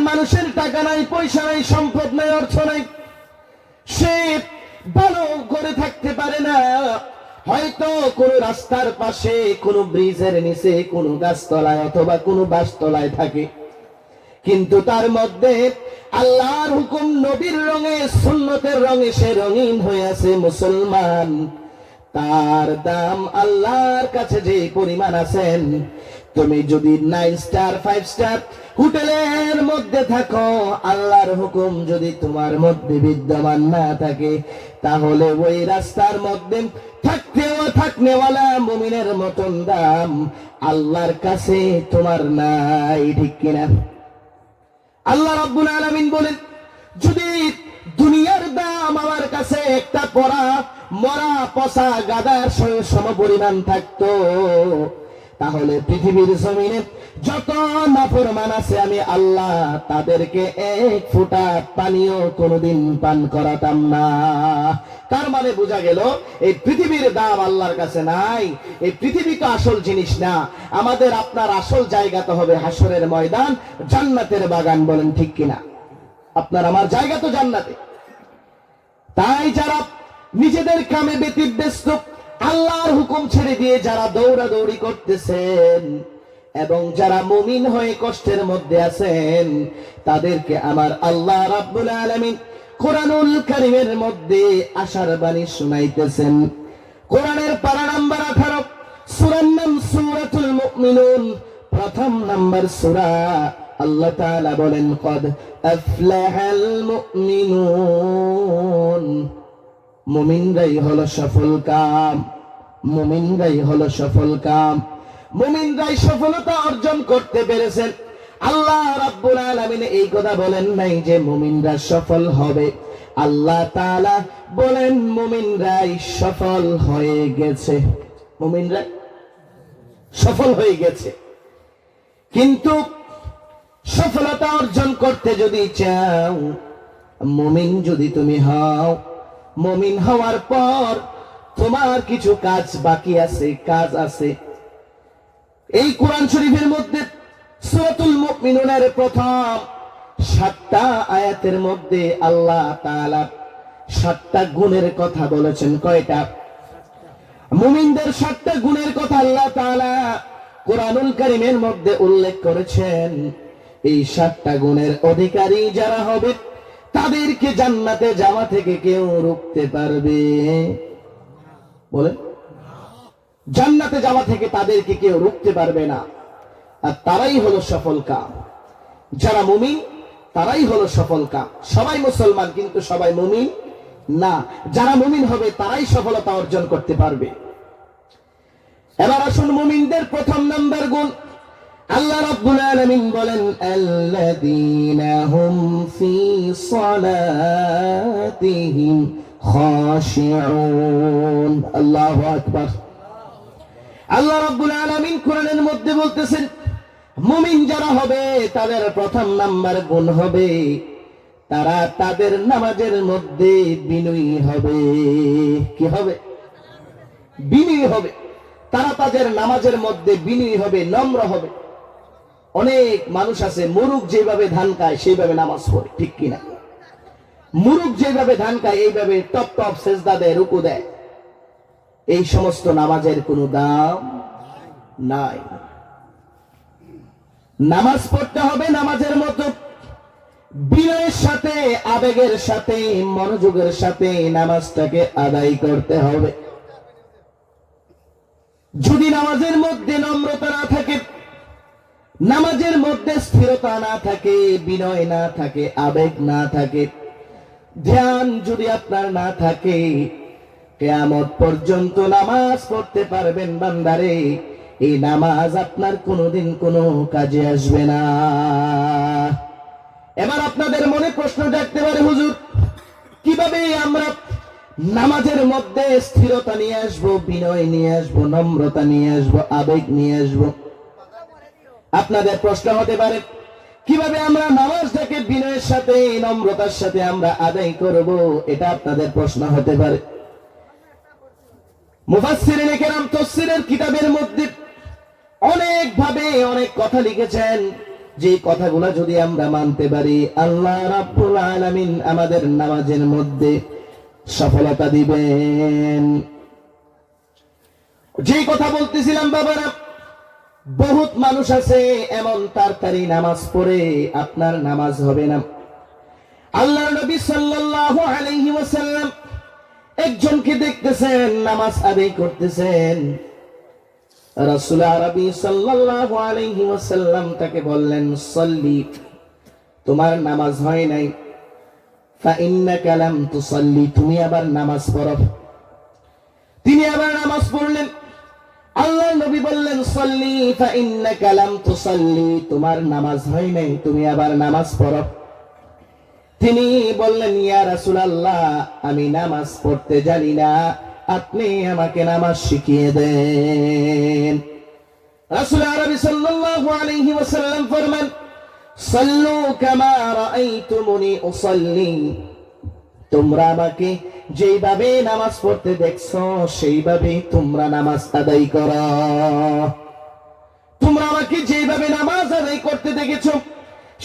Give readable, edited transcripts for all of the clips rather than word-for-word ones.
মানুষের টাকা নাই, পয়সা নাই, সম্পদ নাই, অর্থ নাই, সে ভালো করে থাকতে পারে না। হয়তো কোন রাস্তার পাশে, কোন ব্রিজের নিচে, কোন গাছতলায় অথবা কোন বাসতলায় থাকে, কিন্তু তার মধ্যে আল্লাহর হুকুম, নবীর রঙে, সুন্নতের রঙে সে রঙিন হয়ে আছে মুসলমান। তার দাম আল্লাহর কাছে যে পরিমাণ আছেন, তুমি যদি 9 স্টার 5 স্টার হোটেলের মধ্যে থাকো, আল্লাহর হুকুম যদি তোমার মধ্যে বিদ্যমান না থাকে, তাহলে ওই রাস্তার মধ্যে থাকনেওয়ালা মুমিনের মতন দাম আল্লাহর কাছে তোমার নাই, ঠিক কিনা? আল্লাহ রাব্বুল আলামিন বলেন, যদি দুনিয়ার দাম আমার কাছে একটা মরা পচা গাদার সমপরিমাণ থাকতো, তাহলে পৃথিবীর জমিনে যত নাফরমান আছে আমি আল্লাহ তাদেরকে এক ফোঁটা পানিও কোনোদিন পান করাতাম না। তার মানে বোঝা গেল এই পৃথিবীর দাম আল্লাহর কাছে নাই। এই পৃথিবী তো আসল জিনিস না। আমাদের আপনার আসল জায়গা তো হবে হাসরের ময়দান, জান্নাতের বাগান। বলেন ঠিক কিনা? আপনার আমার জায়গা তো জান্নাতে। তাই যারা নিজেদের কামে ব্যতিব্যস্ত, আল্লাহর হুকুম ছেড়ে দিয়ে যারা দৌড়াদৌড়ি করতেছেন, এবং যারা মুমিন হয়ে কষ্টের মধ্যে আছেন, তাদেরকে আমার আল্লাহ রাব্বুল আলামিন কোরআনুল কারীমের মধ্যে আশার বাণী শুনাইতেছেন। কোরআনের পারা নাম্বার 18, সূরার নাম সূরাতুল মুমিনুন, প্রথম নাম্বার সূরা। আল্লাহ তাআলা বলেন, কদ আফলাহাল মুমিনুন, মুমিনরাই হলো সফল কাম, মুমিনরাই হলো সফল কাম, মুমিনরাই সফলতা অর্জন করতে পেরেছেন। আল্লাহ রাব্বুল আলামিন এই কথা বলেন নাই যে মুমিনরা সফল হবে, আল্লাহ তাআলা বলেন মুমিনরাই সফল হয়ে গেছে, মুমিনরা সফল হয়ে গেছে। কিন্তু সফলতা অর্জন করতে যদি চাও, মুমিন যদি তুমি হও, মুমিন হওয়ার পর তোমার কিছু কাজ বাকি আছে, কাজ আছে। এই কোরআন শরীফের মধ্যে সূরাতুল মুমিনুনের প্রথম 7টা আয়াতের মধ্যে আল্লাহ তাআলা 7টা গুণের কথা বলেছেন। কয়টা? মুমিনদের 7টা গুণের কথা আল্লাহ তাআলা কোরআনুল কারীমের মধ্যে উল্লেখ করেছেন। এই 7টা গুণের অধিকারী যারা হবে, তাদেরকে জান্নাতে যাওয়া থেকে কেউ রুখতে পারবে? বলে, জান্নাতে যাওয়া থেকে তাদেরকে কেউ রুখতে পারবে না। আর তারাই হলো সফল কাম। যারা মুমিন তারাই হলো সফল কাম। সবাই মুসলমান কিন্তু সবাই মুমিন না। যারা মুমিন হবে তারাই সফলতা অর্জন করতে পারবে। এবার আসুন মুমিনদের প্রথম নাম্বার গুণ। আল্লাহ রাব্বুল আলামিন বলেন, আল্লাযীনা হুম ফি সালাতিহিম খাশিউন। আল্লাহু আকবার। আল্লাহ রাব্বুল আলামিন কোরআনের মধ্যে বলতেছেন, মুমিন যারা হবে তাদের প্রথম নাম্বার গুণ হবে তারা তাদের নামাজের মধ্যে বিনয়ী হবে। কি হবে? বিনয়ী হবে। তারা তাদের নামাজের মধ্যে বিনয়ী হবে, নম্র হবে। অনেক মানুষ আছে মুরুখ যেভাবে ধান খায় সেইভাবে নামাজ পড়ে, ঠিক কিনা? মুরুখ যেভাবে ধান খায় এইভাবে টপ টপ সেজদা দেয়, রুকু দেয়। এই সমস্ত নামাজের কোনো দাম নাই। নামাজ পড়তে হবে নামাজের মতো বিনয়ের সাথে, আবেগের সাথে, মনোযোগের সাথে নামাজটাকে আদায় করতে হবে। যদি নামাজের মধ্যে নম্রতা না থাকে, নামাজের মধ্যে স্থিরতা না থাকে, বিনয় না থাকে, আবেগ না থাকে, ধ্যান যদি আপনার না থাকে, কিয়ামত পর্যন্ত নামাজ পড়তে পারবেন বান্দারে, এই নামাজ আপনার কোনোদিন কোনো কাজে আসবে না। এবার আপনাদের মনে প্রশ্ন জাগতে পারে, হুজুর কিভাবে আমরা নামাজের মধ্যে স্থিরতা নিয়ে আসবো, বিনয় নিয়ে আসবো, নম্রতা নিয়ে আসবো, আবেগ নিয়ে আসবো? আপনাদের প্রশ্ন হতে পারে, কিভাবে আমরা নামাজটাকে বিনয়ের সাথে, নম্রতার সাথে আমরা আদায় করব? এটা আপনাদের প্রশ্ন হতে পারে। মুফাসসিরিনে কেরাম তাফসীরের কিতাবের মধ্যে অনেক ভাবে অনেক কথা লিখেছেন। যে কথাগুলো যদি আমরা মানতে পারি, আল্লাহ রাব্বুল আলামিন আমাদের নামাজের মধ্যে সফলতা দিবেন। যে কথা বলতেছিলাম বাবারা, বহুত মানুষ আছে এমন তাড়াতাড়ি নামাজ পড়ে আপনার নামাজ হবে না। আল্লাহর নবী সাল্লাল্লাহু আলাইহি ওয়াসাল্লাম একজনকে দেখতেছেন নামাজ আদায় করতেছেন। রাসূল আরবি সাল্লাল্লাহু আলাইহি ওয়াসাল্লাম তাকে বললেন, সল্লি, তোমার নামাজ হয় নাই, ফা ইন্নাকা লাম তুসাল্লি, তুমি আবার নামাজ পড়ো। তিনি আবার নামাজ পড়লেন। আল্লাহ নবী বললেন, সল্লি ফা ইন্নাকা লাম তুসাল্লি, তোমার নামাজ হয় নাই, তুমি আবার নামাজ পড়ো। তিনি বললেন, ইয়া রাসূলুল্লাহ, আমি নামাজ পড়তে জানি না, আপনি আমাকে নামাজ শিখিয়ে দেন। রাসূল আরবি সাল্লাল্লাহু আলাইহি ওয়াসাল্লাম ফরমান, সাল্লু কামা রাআইতুমুনি উসাল্লি, তোমরা আমাকে যেইভাবে নামাজ পড়তে দেখছো সেইভাবে তোমরা নামাজ আদায় করো। তোমরা আমাকে যেইভাবে নামাজ আদায় করতে দেখেছো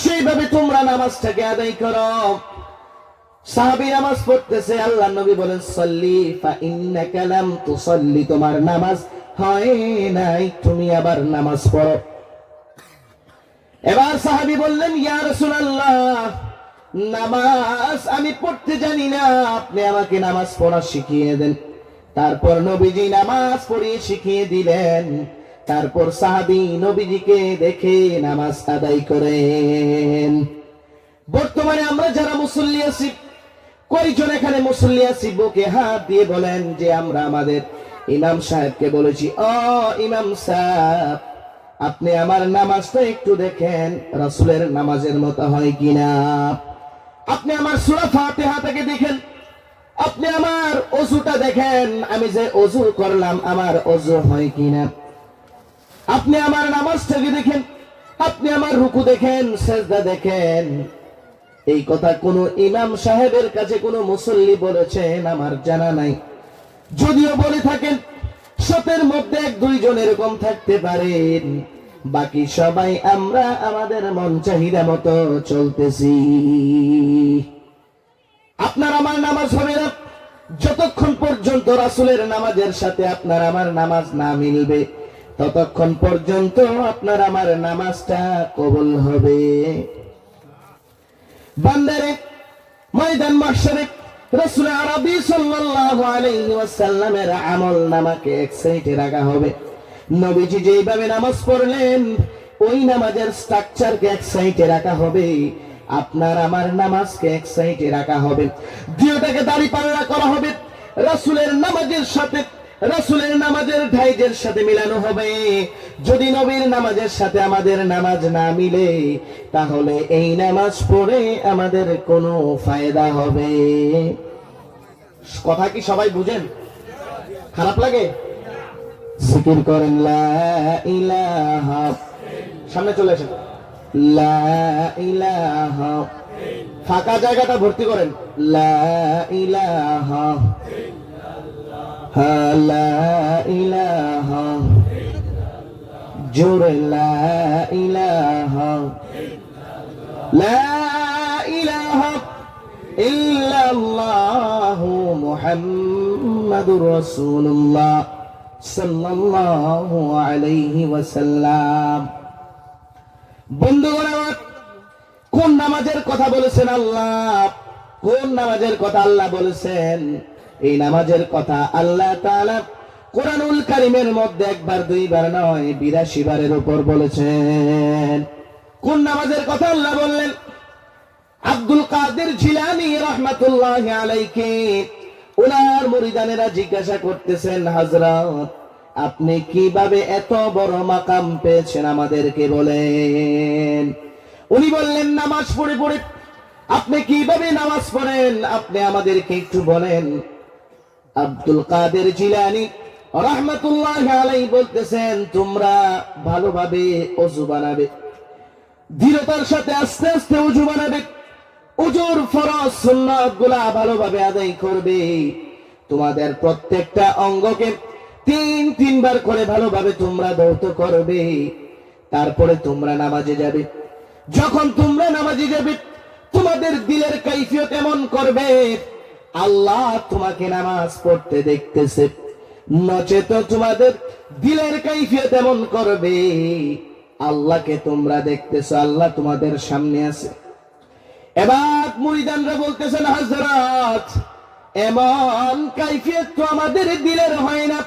সেইভাবে তোমরা নামাজটাকে আদায় করো। সাহাবী নামাজ পড়তেছে, আল্লাহ নবী বলেন, সাল্লি ফা ইন্নাকা লাম তুসাল্লি, তোমার নামাজ হয় নাই, তুমি আবার নামাজ পড়ো। এবার সাহাবী বললেন, ইয়া রাসূলুল্লাহ, নামাজ আমি পড়তে জানি না, আপনি আমাকে নামাজ পড়া শিখিয়ে দেন। তারপর নবীজি নামাজ পড়িয়ে শিখিয়ে দিলেন। তারপর সাহাবী নবীজিকে দেখে নামাজ আদায় করেন। বর্তমানে আমরা যারা মুসল্লি আছি, কয়জন এখানে মুসল্লি আছি বুকে হাত দিয়ে বলেন যে আমরা আমাদের ইমাম সাহেবকে বলেছি, ও ইমাম সাহেব, আপনি আমার নামাজটা একটু দেখেন রাসূলের নামাজের মতো হয় কিনা। আপনি আমার সূরা ফাতিহাটাকে দেখেন, আপনি আমার ওযুটা দেখেন, আমি যে ওযু করলাম আমার ওযু হয় কিনা। আপনি আমার নামাজটাকে দেখেন, আপনি আমার রুকু দেখেন, সিজদা দেখেন। এই কথা কোন ইমাম সাহেবের কাছে কোন মুসল্লি বলেছেন আমার জানা নাই। যদিও বলে থাকেন, শতের মধ্যে এক দুইজন এরকম থাকতে পারেন, বাকি সবাই আমরা আমাদের মন চাহিদা মতো চলতেছি। আপনার আমার নামাজ হবে না যতক্ষণ পর্যন্ত রাসূলের নামাজের সাথে আপনার আমার নামাজ না মিলবে, ততক্ষণ পর্যন্ত আপনার আমার নামাজটা কবুল হবে। বান্দারে, ময়দান মাহশারে রাসূল আরবি সাল্লাল্লাহু আলাইহি ওয়াসাল্লামের আমল নামাকে এক সাইডে রাখা হবে। নবীজি যেইভাবে নামাজ পড়লেন ওই নামাজের স্ট্রাকচারকে এক সাইডে রাখা হবে, আপনার আমার নামাজকে এক সাইডে রাখা হবে। দুইটাকে দাঁড়িপাল্লা করা হবে, রাসূলের নামাজের সাথে রাসূলের নামাজের ঢাইজের সাথে মিলানো হবে। যদি নবীর নামাজের সাথে আমাদের নামাজ না মিলে, তাহলে এই নামাজ পড়ে আমাদের কোনো ফায়দা হবে? কথা কি সবাই বুঝেন? খারাপ লাগে? জিকির করেন, লা ইলাহা, সামনে চলে আসেন, লা ইলাহা, ফাঁকা জায়গাটা ভর্তি করেন, লা ইলাহা, লা ইলাহা, জোরে লা ইলাহা, লা ইলাহা ইল্লাল্লাহু মুহাম্মাদুর রাসূলুল্লাহ সাল্লাল্লাহু আলাইহি ওয়াসাল্লাম। বন্ধুগণ আমার, কোন নামাজের কথা বলেছেন আল্লাহ? কোন নামাজের কথা আল্লাহ বলেছেন? এই নামাজের কথা আল্লাহ তাআলা কোরআনুল কারীমের মধ্যে একবার দুইবার নয় ৮২ বারের উপর বলেছেন। কোন নামাজের কথা আল্লাহ বললেন? আব্দুল কাদের জিলানী রাহমাতুল্লাহি আলাইহি ওনার মুরিদানেরা জিজ্ঞাসা করতেছেন, হযরত আপনি কিভাবে এত বড় মাকাম পেয়েছেন আমাদেরকে বলেন। উনি বললেন, নামাজ পড়ে পড়ে। আপনি কিভাবে নামাজ পড়েন আপনি আমাদেরকে একটু বলেন। আব্দুল কাদের জিলানী রাহমাতুল্লাহি আলাইহি বলতেছেন, তোমরা ভালোভাবে ওযু বানাবে, দৃঢ়তার সাথে আস্তে আস্তে ওযু বানাবে, ওযুর ফরজ সুন্নাত গুলা ভালোভাবে আদায় করবে, তোমাদের প্রত্যেকটা অঙ্গকে তিনবার করে ভালোভাবে তোমরা ধৌত করবে, তারপরে তোমরা নামাজে যাবে। যখন তোমরা নামাজি যাবে তোমাদের দিলের কাইফিয়ত এমন করবে আল্লাহ তোমাকে নামাজ পড়তে দেখতেছে, নচেত তোমাদের দিলের কাইফিয়ত এমন করবে আল্লাহকে তোমরা দেখতেছো, আল্লাহ তোমাদের সামনে আছে। এবার মুরিদানরা বলতেছেন হযরত এমন কাইফিয়ত তো আমাদের দিলের হয় না,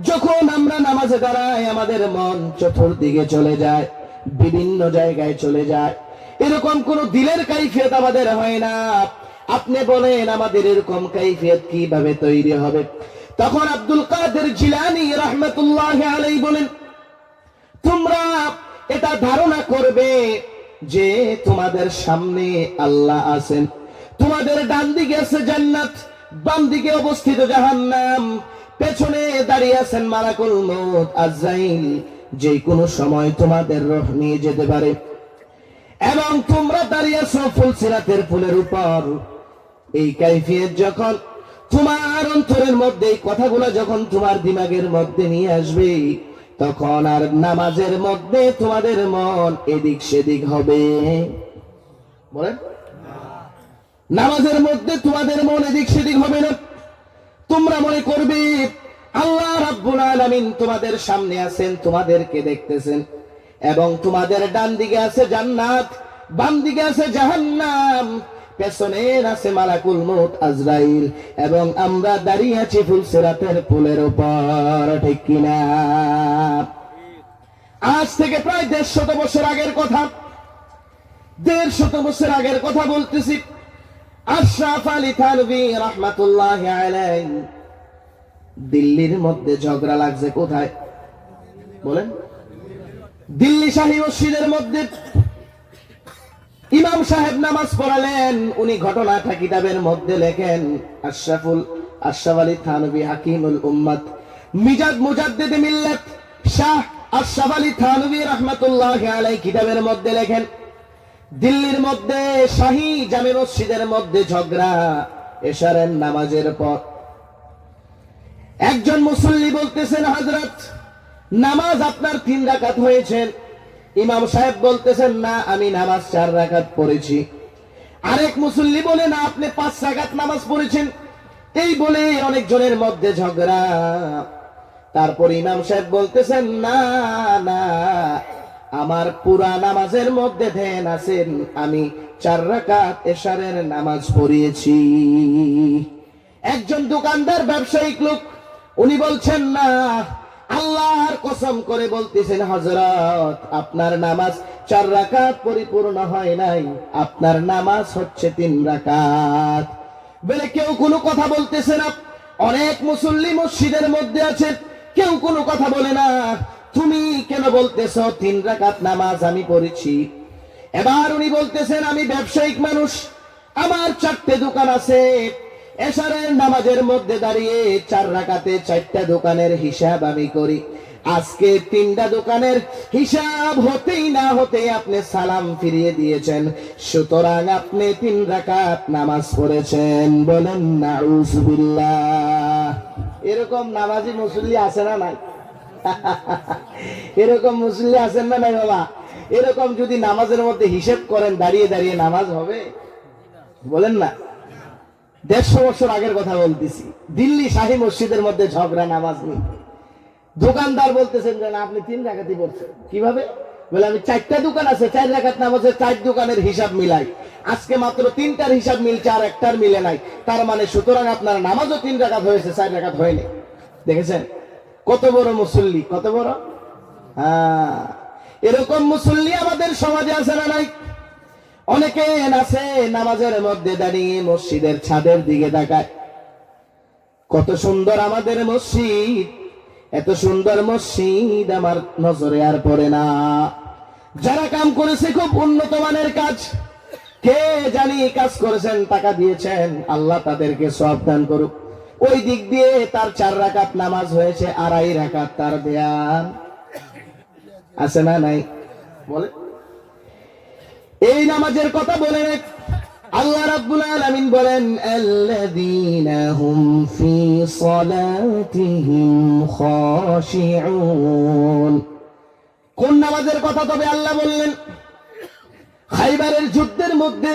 যখন আমরা নামাজে দাঁড়াই আমাদের মন চতুর্দিকে চলে যায়, বিভিন্ন জায়গায় চলে যায়, এরকম কোন দিলের কাইফিয়ত আমাদের হয় না। আপনি বলেন আমাদের এরকম কাইফিয়ত কিভাবে তৈরি হবে? তখন আব্দুল কাদের জিলানী রাহমাতুল্লাহি আলাইহি বলেন, তোমরা এটা ধারণা করবে যে তোমাদের সামনে আল্লাহ আছেন, তোমাদের ডান দিকে আছে জান্নাত, বাম দিকে অবস্থিত জাহান্নাম, পেছনে দাঁড়িয়ে আছেন মালাকুল মউত আজরাইল, যে কোনো সময় তোমাদের রূহ নিয়ে যেতে পারে, এবং তোমরা দাঁড়িয়ে আছো ফুলসিরাতের ফুলের উপর। এই কাইফিয়ত যখন তোমার অন্তরের মধ্যে, এই কথাগুলো যখন তোমার দিমাগের মধ্যে নিয়ে আসবে, তখন আর নামাজের মধ্যে তোমাদের মন এদিক সেদিক হবে? বলেন, নামাজের মধ্যে তোমাদের মন এদিক সেদিক হবে না। তোমরা মনে করবে আল্লাহ রাব্বুল আলামিন তোমাদের সামনে আছেন, তোমাদেরকে দেখতেছেন, এবং তোমাদের ডান দিকে আছে জান্নাত, বাম দিকে আছে জাহান্নাম, পেছনে আছে মালাকুল মউত আজরাইল, এবং আমরা দাঁড়িয়ে আছি ফুলসিরাতের ফুলের উপর। ঠিক কিনা? আজ থেকে প্রায় 150 বছর আগের কথা, 150 বছর আগের কথা বলতেছি। আশরাফ আলী থানভী রাহমাতুল্লাহি আলাইহি দিল্লির মধ্যে ঝগড়া লাগছে। কোথায় বলেন? দিল্লি শাহী মসজিদের মধ্যে ইমাম সাহেব নামাজ পড়ালেন। উনি ঘটনাটা কিতাবের মধ্যে লেখেন, আশরাফ আলী থানভী হাকিমুল উম্মত মিজাদ মুজাদ্দিদ মিল্লাত শাহ আশরাফ আলী থানভী রাহমাতুল্লাহি আলাইহি কিতাবের মধ্যে লেখেন, দিল্লির মধ্যে শাহী জামে মসজিদের মধ্যে ঝগড়া এশারের নামাজের পর। একজন মুসল্লি বলতেছেন, হযরত নামাজ আপনার 3 রাকাত হয়েছে। ইমাম সাহেব বলতেছেন, না আমি নামাজ 4 রাকাত পড়েছি। আরেক মুসল্লি বলে, না আপনি 5 রাকাত নামাজ পড়েছেন। এই বলে অনেক জনের মধ্যে ঝগড়া। তারপর ইমাম সাহেব বলতেছেন, না না আমার পুরা নামাজের মধ্যে ধ্যান আছেন, আমি 4 রাকাত এশারের নামাজ পড়িয়েছি। একজন দোকানদার ব্যবসায়িক লোক, উনি বলছেন, না আল্লাহর কসম করে বলতেছেন হযরত আপনার নামাজ 4 রাকাত পরিপূর্ণ হয় নাই, আপনার নামাজ হচ্ছে 3 রাকাত। বলে কেউ কোনো কথা বলতেছে না। অনেক মুসল্লি মসজিদের মধ্যে আছে, কেউ কোনো কথা বলে না। তুমি কেন বলতেছো 3 রাকাত নামাজ আমি পড়েছি? এবার উনি বলতেছেন, আমি ব্যবসায়িক মানুষ, আমার 4টে দোকান আছে, এশারের নামাজের মধ্যে দাঁড়িয়ে 4 রাকাতে 4টা দোকানের হিসাব আমি করি। আজকে 3টা দোকানের হিসাব হতেই না হতেই আপনি সালাম ফিরিয়ে দিয়েছেন, সুতরাং আপনি 3 রাকাত নামাজ পড়েছেন। বলেন নাউজুবিল্লাহ। এরকম নামাজি মুসল্লি আছে না নাই? এরকম মুসল্লি আছেন না নাই বাবা? এরকম যদি নামাজের মধ্যে হিসাব করেন, দাঁড়িয়ে দাঁড়িয়ে নামাজ হবে? বলেন না। 150 বছর আগের কথা বলতেছি, দিল্লি শাহী মসজিদের মধ্যে ঝগড়া নামাজ নিয়ে। দোকানদার বলতেছেন যে না আপনি 3 রাকাতই পড়ছেন। কিভাবে? বলে আমি 4টা দোকান আছে, 4 রাকাত নামাজের 4 দোকানের হিসাব মিলাই, আজকে মাত্র 3টার হিসাব মিলছে আর 1টার মিলে নাই, তার মানে সুতরাং আপনার নামাজও 3 রাকাত হয়েছে, 4 রাকাত হয়নি। দেখেছেন কত বড় মুসল্লি, কত বড়? এরকম মুসল্লি আমাদের সমাজে আছে না নাই? অনেকে আছে নামাজের মধ্যে দাঁড়িয়ে মসজিদের ছাদের দিকে তাকায়, কত সুন্দর আমাদের মসজিদ, এত সুন্দর মসজিদ আমার নজরে আর পড়ে না। যারা কাম করেছে খুব উন্নত মানের কাজ, কে জানি কাজ করেছেন, টাকা দিয়েছেন, আল্লাহ তাদেরকে সওয়াব দান করুক। ওই দিক দিয়ে তার 4 রাকাত নামাজ হয়েছে, 2.5 রাকাত তার ধ্যান আছে না নাই? বলে এই নামাজের কথা বলেন। আল্লাহ রাব্বুল আলামিন বলেন, আল্লাযীনা হুম ফি সালাতিহিম খাশিউন। কোন নামাজের কথা তবে আল্লাহ বললেন? খাইবারের যুদ্ধের মধ্যে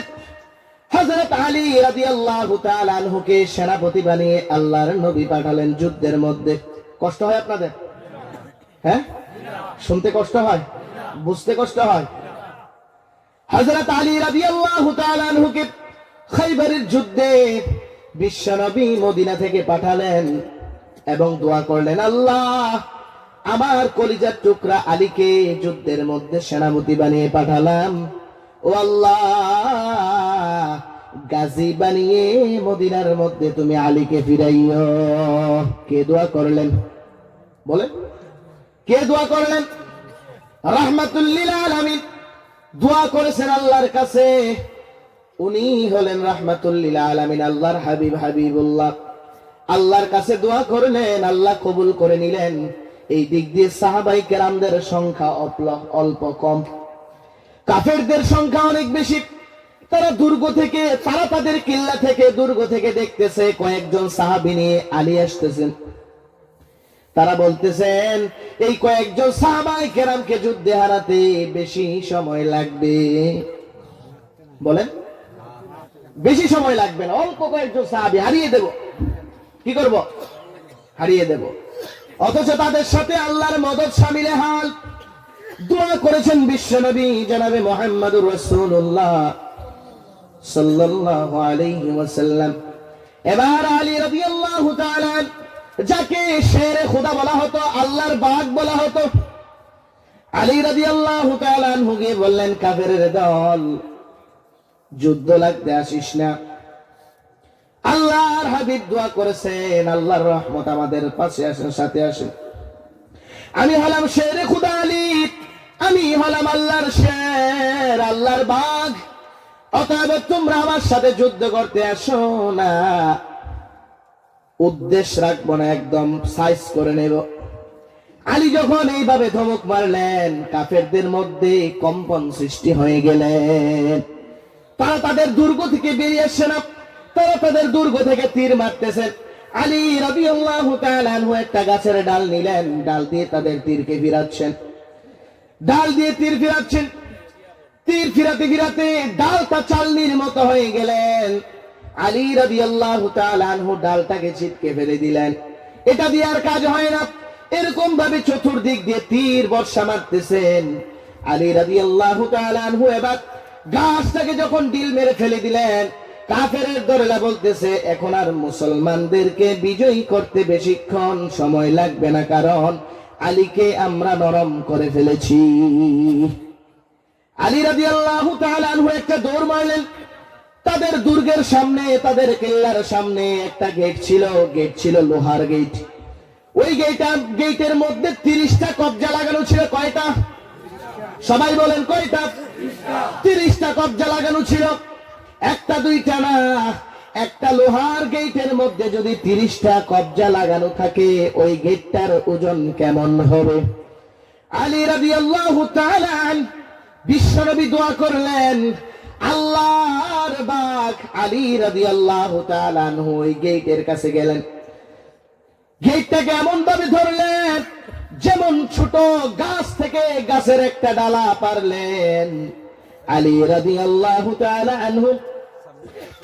হযরত আলী রাদিয়াল্লাহু তাআলা আনহুকে সেনাপতি বানিয়ে আল্লাহর নবী পাঠালেন যুদ্ধের মধ্যে। কষ্ট হয় আপনাদের? হ্যাঁ, শুনতে কষ্ট হয়, বুঝতে কষ্ট হয়। হযরত আলী রাদিয়াল্লাহু তাআলা আনহুকে খাইবারের যুদ্ধে বিশ্বনবী মদিনা থেকে পাঠালেন এবং দোয়া করলেন, আল্লাহ আমার কলিজার টুকরা আলীকে যুদ্ধের মধ্যে সেনাপতি বানিয়ে পাঠালাম, ও আল্লাহ গাজী বানিয়ে মদিনার মধ্যে তুমি আলীকে ফিরাইও। কে দোয়া করলেন বলেন? কে দোয়া করলেন? রাহমাতুল লিল আলামিন দোয়া করেছেন আল্লাহর কাছে। উনি হলেন রাহমাতুল লিল আলামিন, আল্লাহর হাবিব হাবিবুল্লাহ। আল্লাহর কাছে দোয়া করলেন, আল্লাহ কবুল করে নিলেন। এই দিক দিয়ে সাহাবায়ে কেরামদের সংখ্যা অল্প কম, কাফেরদের সংখ্যা অনেক বেশি। তারা দুর্গ থেকে, তারা তাদের কিল্লা থেকে, দুর্গ থেকে দেখতেছে কয়েকজন সাহাবী নিয়ে আলী আসতেছেন। তারা বলতেছেন এই কয়েকজন সাহাবায়ে কেরামকে যুদ্ধে হারাতে বেশি সময় লাগবে। বলেন বেশি সময় লাগবে না, অল্প কয়েকজন সাহাবী হারিয়ে দেব। কি করব? হারিয়ে দেব। অথচ তাদের সাথে আল্লাহর মদদ শামিলে হাল। দোয়া করেছেন বিশ্বনবী জনাবে মুহাম্মদুর রাসূলুল্লাহ সাল্লাল্লাহু আলাইহি ওয়াসাল্লাম। এবার আলী রাদিয়াল্লাহু তাআলা, যাকে শেরে খোদা বলা হতো, আল্লাহর বাগ বলা হতো, আলী রাদিয়াল্লাহু তাআলা আনহু গিয়ে বললেন, কাফেরের দল যুদ্ধ লাগতে আসিস না। আল্লাহর হাবিব দোয়া করেছেন, আল্লাহর রহমত আমাদের পাশে আসেন, সাথে আসেন। আমি হলাম শেরে খোদা আলী, আমি হলাম আল্লাহর শের, আল্লাহর বাগ। অতএব তোমরা আমার সাথে যুদ্ধ করতে আসো না। উদ্দেশ্য রাখবো না, একদম সাইজ করে নেব। আলী যখন এইভাবে ধমক মারলেন, কাফেরদের মধ্যে কম্পন সৃষ্টি হয়ে গেলেন। তারা তাদের দুর্গ থেকে বেরিয়ে আসছে না, তারা তাদের দুর্গ থেকে তীর মারতেছেন। আলী রাদিয়াল্লাহু তাআলা আনহু একটা গাছের ডাল নিলেন, ডাল দিয়ে তাদের তীরকে ফিরাচ্ছেন, ডাল দিয়ে তীর ফিরাচ্ছেন। তীর ফিরাতে ফিরাতে ডালটা চালনির মতো হয়ে গেলেন। আলী রাদিয়াল্লাহু তাআলা আনহু ডালটাকে ছিটকে ফেলে দিলেন। এটা দিয়ে আর কাজ হয় না, এরকম ভাবে চতুর্দিক দিয়ে তীর বর্ষা মারতেছেন। আলী রাদিয়াল্লাহু তাআলা আনহু এবার গাছটাকে যখন ডিল মেরে ফেলে দিলেন, কাফেরের দলেরা বলতেছে এখন আর মুসলমানদেরকে বিজয়ী করতে বেশিক্ষণ সময় লাগবে না, কারণ আলীকে আমরা নরম করে ফেলেছি। আলী রাদিয়াল্লাহু তাআলা আনহু একটা দৌড় মারলেন। তাদের দুর্গের সামনে, তাদের কেল্লার সামনে একটা গেট ছিল, গেট ছিল লোহার গেট। ওই গেটের মধ্যে 30টা কবজা লাগানো ছিল। কয়টা? সবাই বলেন কয়টা? 30টা কবজা লাগানো ছিল। একটা দুইটা না, একটা লোহার গেটের মধ্যে যদি 30টা কবজা লাগানো থাকে, ওই গেটটার ওজন কেমন হবে? আলী রাদিয়াল্লাহু তাআলা বিশ্বনবী দোয়া করলেন, আল্লাহর বাগ আলী রাদিয়াল্লাহু তাআলা আনহু ওই গেটের কাছে গেলেন। গেটটাকে এমন ভাবে ধরলেন যেমন ছোট গাছ থেকে গাছের একটা ডালা পারলেন। আলী রাদিয়াল্লাহু তাআলা আনহু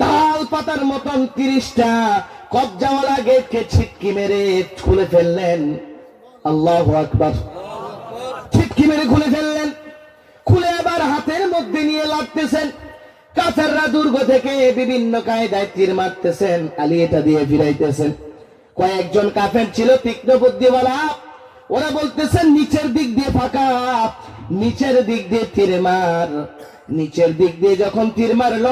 তাল পাতার মতন 30টা কবজাওয়ালা গেটকে ছিটকি মেরে খুলে ফেললেন। আল্লাহু আকবার। ছিটকি মেরে খুলে ফেললেন। খুলে আবার হাতের মধ্যে নিয়ে লাগতেছেন। কাফেররা দুর্গ থেকে বিভিন্ন কায়দায় তীর মারতেছেন, আলী এটা দিয়ে ফিরাইতেছেন। কয়েকজন কাফের ছিল তীক্ষ্ণ বুদ্ধিওয়ালা, ওরা বলতেছেন নিচের দিক দিয়ে ফাঁকা, নিচের দিক দিয়ে তীর মার। নিচের দিক দিয়ে যখন তীর মারলো,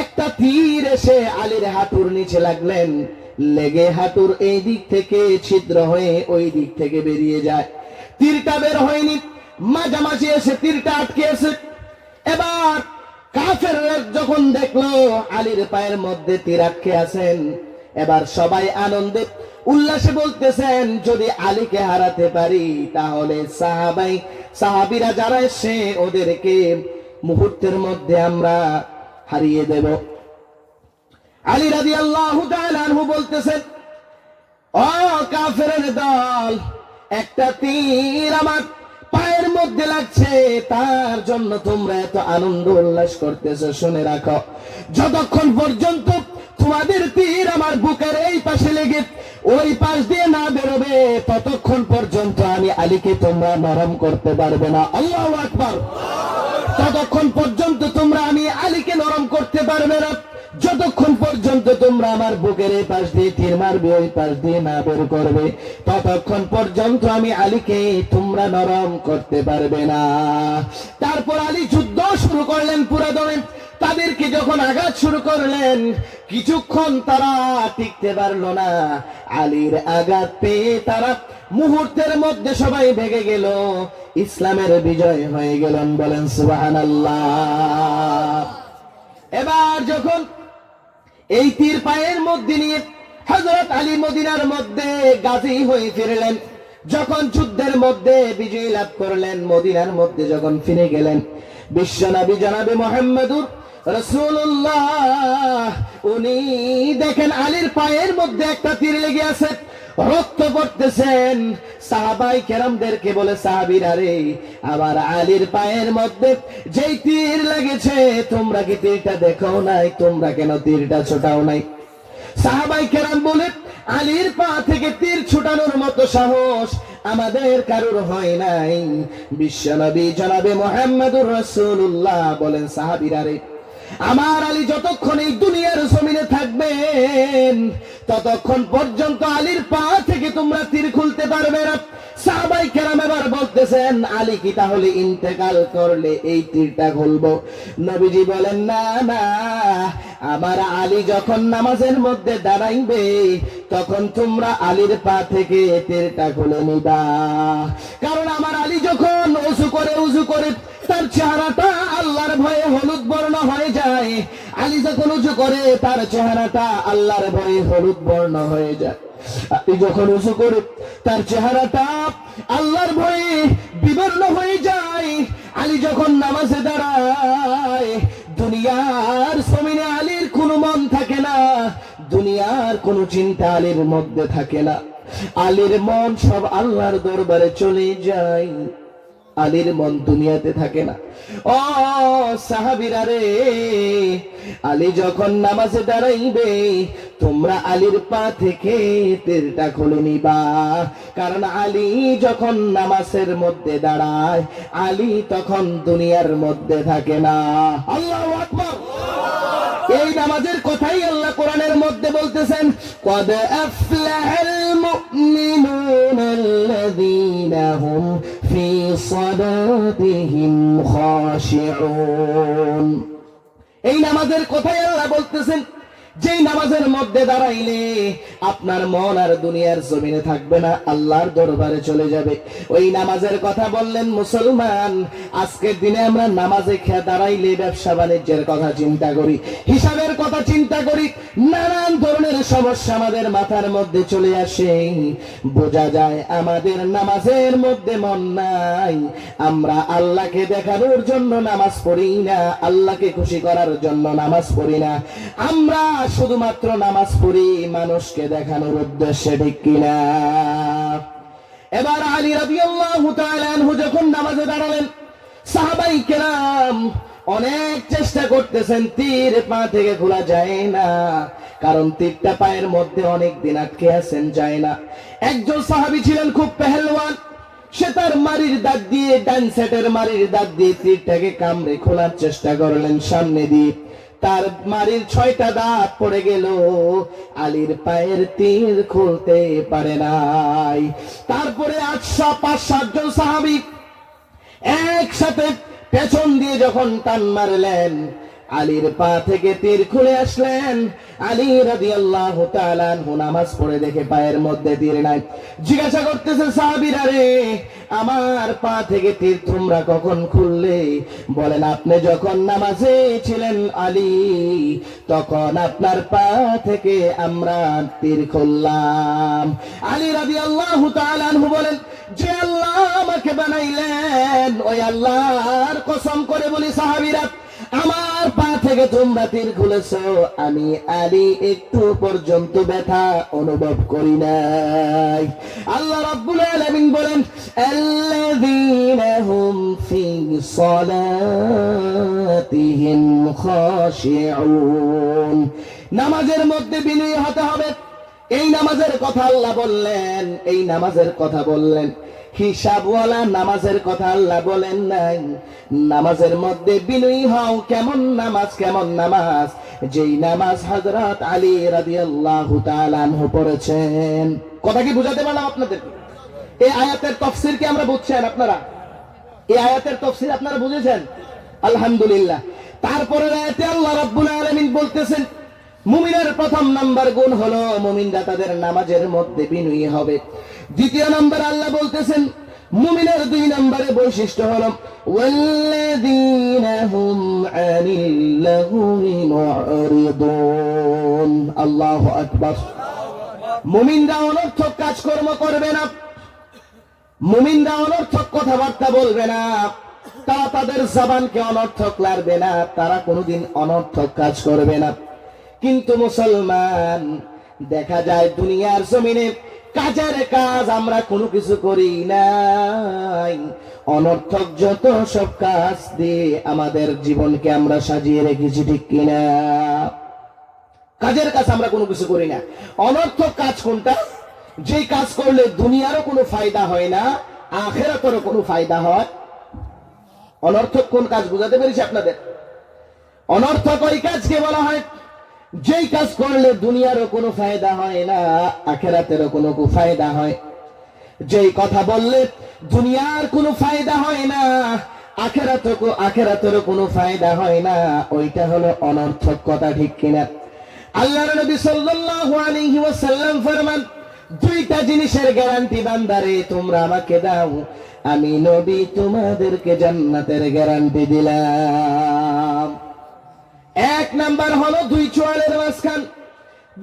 একটা তীর এসে আলীর হাঁটুর নিচে লাগলেন, লেগে হাঁটুর এই দিক থেকে ছিদ্র হয়ে ওই দিক থেকে বেরিয়ে যায়। তীরটা বের হয়নি, মাঝামাঝি এসে তীরটা আটকে এসে। এবার কাফেররা যখন দেখলো আলীর পায়ের মধ্যে তীর আটকে আছেন, এবার সবাই আনন্দে উল্লাসে বলতেছেন, যদি আলীকে হারাতে পারি তাহলে সাহাবীরা যারা এসে ওদেরকে মুহূর্তের মধ্যে আমরা হারিয়ে দেব। আলী রাদিয়াল্লাহু তাআলা আনহু বলতেছেন, ও কাফেরের দল, একটা তীর আমার পায়ের মধ্যে লাগছে, তার জন্য তোমরা এত আনন্দ উল্লাস করতেছো। শুনে রাখো, যতক্ষণ পর্যন্ত তোমাদের তীর আমার বুকের এই পাশে লেগে ওই পাশ দিয়ে না বেরোবে, ততক্ষণ পর্যন্ত আমি আলীকে তোমরা নরম করতে পারবে না। আল্লাহু আকবার। ততক্ষণ পর্যন্ত তোমরা আমি আলীকে নরম করতে পারবে না, যতক্ষণ পর্যন্ত তোমরা আমার বুকের এই পাশ দিয়ে তীর মারবে, ওই পাশ দিয়ে না বের করবে, ততক্ষণ পর্যন্ত আমি আলীকে তোমরা নরম করতে পারবে না। তারপর আলী যুদ্ধ শুরু করলেন পুরা দমে। তাদেরকে যখন আঘাত শুরু করলেন, কিছুক্ষণ তারা টিকতে পারলো না। আলীর আঘাত পেয়ে তারা মুহূর্তের মধ্যে সবাই ভেগে গেল, ইসলামের বিজয় হয়ে গেলেন। বলেন সুবহানাল্লাহ। এবার যখন এই তীর পায়ের মধ্যে নিয়ে হযরত আলী মদিনার মধ্যে গাজী হয়ে ফিরলেন, যখন যুদ্ধের মধ্যে বিজয় লাভ করলেন, মদিনার মধ্যে যখন ফিরে গেলেন, বিশ্বনবী জনাবে মুহাম্মদুর রাসূলুল্লাহ উনি দেখেন আলীর পায়ের মধ্যে একটা তীর লেগে আছে, রক্ত পড়তেছেন। সাহাবাই কেরামদেরকে বলে, সাহাবীরা রে, আবার আলীর পায়ের মধ্যে যেই তীর লেগেছে, তোমরা কি তীরটা দেখো নাই? তোমরা কেন তীরটা ছোটাও নাই? সাহাবাই কেরাম বলে, আলীর পা থেকে তীর ছুটানোর মতো সাহস আমাদের কারোর হয় নাই। বিশ্বনবী জনাবে মুহাম্মদুর রাসূলুল্লাহ বলেন, সাহাবীরা রে, আমার আলী যতক্ষণ এই দুনিয়ার জমিনে থাকবেন, ততক্ষণ পর্যন্ত আলীর পা থেকে তোমরা তীর খুলতে পারবে না। সাহাবাই কেরাম এবার বলতেছেন, আলী কি তাহলে ইন্তেকাল করলে এই তীরটা খুলবো? নবীজি বলেন, না না, আমার আলী যখন নামাজের মধ্যে দাঁড়াইবে, তখন তোমরা আলীর পা থেকে তীরটা খুলে নিবা। কারণ আমার আলী যখন উজু করে তার চেহারাটা আল্লাহর ভয়ে হলুদ বর্ণ হয়ে যায়। আলী যখন উজু করে তার চেহারাটা আল্লাহর ভয়ে হলুদ বর্ণ হয়ে যায়। আলী যখন উজু করে তার চেহারাটা আল্লাহর ভয়ে বিবর্ণ হয়ে যায়। আলী যখন নামাজে দাঁড়ায়, দুনিয়ার জমিনে আলীর কোনো মন থাকে না, দুনিয়ার কোনো চিন্তা আলীর মধ্যে থাকে না। আলীর মন সব আল্লাহর দরবারে চলে যায়, আলীর মন দুনিয়াতে থাকে না। ও সাহাবীরা রে, আলী যখন নামাজে দাঁড়াইবে, তোমরা আলীর পা থেকে তীরটা খুলে নিবা। কারণ আলী যখন নামাজের মধ্যে দাঁড়ায়, আলী তখন দুনিয়ার মধ্যে থাকে না। আল্লাহু আকবার। এই নামাজের কথাই আল্লাহ কোরআনের মধ্যে বলতেছেন, قد أفلح المؤمنون الذين هم في صلاتهم خاشعون। এই নামাজের কথাই আল্লাহ বলতেছেন, যেই নামাজের মধ্যে দাঁড়াইলে আপনার মন আর দুনিয়ার জমিনে থাকবে না, আল্লাহর দরবারে চলে যাবে, ওই নামাজের কথা বললেন। মুসলমান, আজকের দিনে আমরা নামাজে খেয়ে দাঁড়াইলে ব্যবসা বাণিজ্যের কথা চিন্তা করি, হিসাবের কথা চিন্তা করি, নানান ধরনের সমস্যা আমাদের মাথার মধ্যে চলে আসে। বোঝা যায় আমাদের নামাজের মধ্যে মন নাই। আমরা আল্লাহকে দেখানোর জন্য নামাজ পড়ি না, আল্লাহকে খুশি করার জন্য নামাজ পড়ি না। আমরা শুধুমাত্র নামাজ পড়ি মানুষকে দেখানোর উদ্দেশ্যে, ঠিক কিনা? এবার আলী রাদিয়াল্লাহু তাআলা আনহু যখন নামাজে দাঁড়ালেন, সাহাবাই কেরাম অনেক চেষ্টা করতেছেন, তীর পা থেকে খোলা যায় না, কারণ তীরটা পায়ের মধ্যে অনেক দিন আটকে আছেন, যায় না। একজন সাহাবী ছিলেন খুব পেহেলওয়ান, সে তার মারির দাঁত দিয়ে, ডান সাইডের মারির দাঁত দিয়ে তীরটাকে কামড়ে খোলার চেষ্টা করলেন সামনে দিয়ে। তার মারির 6টা দাঁত পড়ে গেল, আলীর পায়ের তীর খুলতে পারে নাই। তারপরে 5-7 জন সাহাবী একসাথে পেছন দিয়ে যখন টান মারলেন, আলীর পা থেকে তীর খুলে আসলেন। আলী রাদিয়াল্লাহু তাআলা আনহু নামাজ পড়ে দেখে পায়ের মধ্যে তীর নাই। জিজ্ঞাসা করতেছে, সাহাবীরা রে, আমার পা থেকে তীর তোমরা কখন খুললে? বলেন, আপনি যখন নামাজে ছিলেন আলী, তখন আপনার পা থেকে আমরা তীর খুললাম। আলী রাদিয়াল্লাহু তাআলা আনহু বলেন, যে আল্লাহ আমাকে বানাইলেন, ওই আল্লাহর কসম করে বলি সাহাবীরা, আমার পা থেকে তোমরা তীর খুলেছো, আমি আলী একটু পর্যন্ত ব্যথা অনুভব করি নাই। আল্লাহ রাব্বুল আলামিন বলেন, আল্লাযীনা হুম ফি সালাতিহিম খাশিউন, নামাজের মধ্যে বিনয়ী হতে হবে। এই নামাজের কথা আল্লাহ বললেন, এই নামাজের কথা বললেন, হিসাবওয়ালা নামাজের কথা আল্লাহ বলেন নাই। নামাজের মধ্যে বিনয়ী হও। কেমন নামাজ? কেমন নামাজ? যেই নামাজ হযরত আলী রাদিয়াল্লাহু তাআলা আনহু পড়েছেন। কথা কি বুঝাতে পারলাম আপনাদের? এই আয়াতের তাফসীর কি আমরা বুঝছেন আপনারা? এই আয়াতের তাফসীর আপনারা বুঝেছেন? আলহামদুলিল্লাহ। তারপরে আয়াতে আল্লাহ রাব্বুল আলামিন বলতেছেন, মুমিনের প্রথম নাম্বার গুণ হলো মুমিনরা তাদের নামাজের মধ্যে বিনয়ী হবে। দ্বিতীয় নাম্বার আল্লাহ বলতেছেন, মুমিনের 2 নম্বরে বৈশিষ্ট্য হলো ওয়াল্লাযীনা হুম আনিল লাহwi মু'রিদুন। আল্লাহু আকবার। মুমিনরা অনর্থক কাজকর্ম করবে না, মুমিনরা অনর্থক কথাবার্তা বলবে না, তারা তাদের জবানকে অনর্থক লাড়বে না, তারা কোনোদিন অনর্থক কাজ করবে না। কিন্তু মুসলমান দেখা যায় দুনিয়ার জমিনে কাজের কাজ আমরা কোনো কিছু করি নাই, অনর্থক যত সব কাজ দিয়ে আমাদের জীবনকে আমরা সাজিয়ে রেখেছি, ঠিক কিনা? কাজের কাজ আমরা কোনো কিছু করি না। অনর্থক কাজ কোনটা? যেই কাজ করলে দুনিয়ারও কোনো ফায়দা হয় না, আখিরাতেরও কোনো ফায়দা হয়। অনর্থক কোন কাজ বুঝাতে পেরেছি আপনাদের? অনর্থক ওই কাজকে বলা হয় যেই কাজ করলে দুনিয়ারও কোনো ফায়দা হয় না, আখিরাতেরও কোনো ফায়দা হয়। যেই কথা বললে দুনিয়ার কোনো ফায়দা হয় না, আখিরাতেরও কোনো ফায়দা হয় না, ওইটা হলো অনর্থক কথা, ঠিক কিনা? আল্লাহর নবী সাল্লাল্লাহু আলাইহি ওয়াসাল্লাম ফরমান, 2টা জিনিসের গ্যারান্টি বান্দারে তোমরা আমাকে দাও, আমি নবী তোমাদেরকে জান্নাতের গ্যারান্টি দিলাম। 1 নাম্বার হলো 2 চোয়ালের মাঝখান,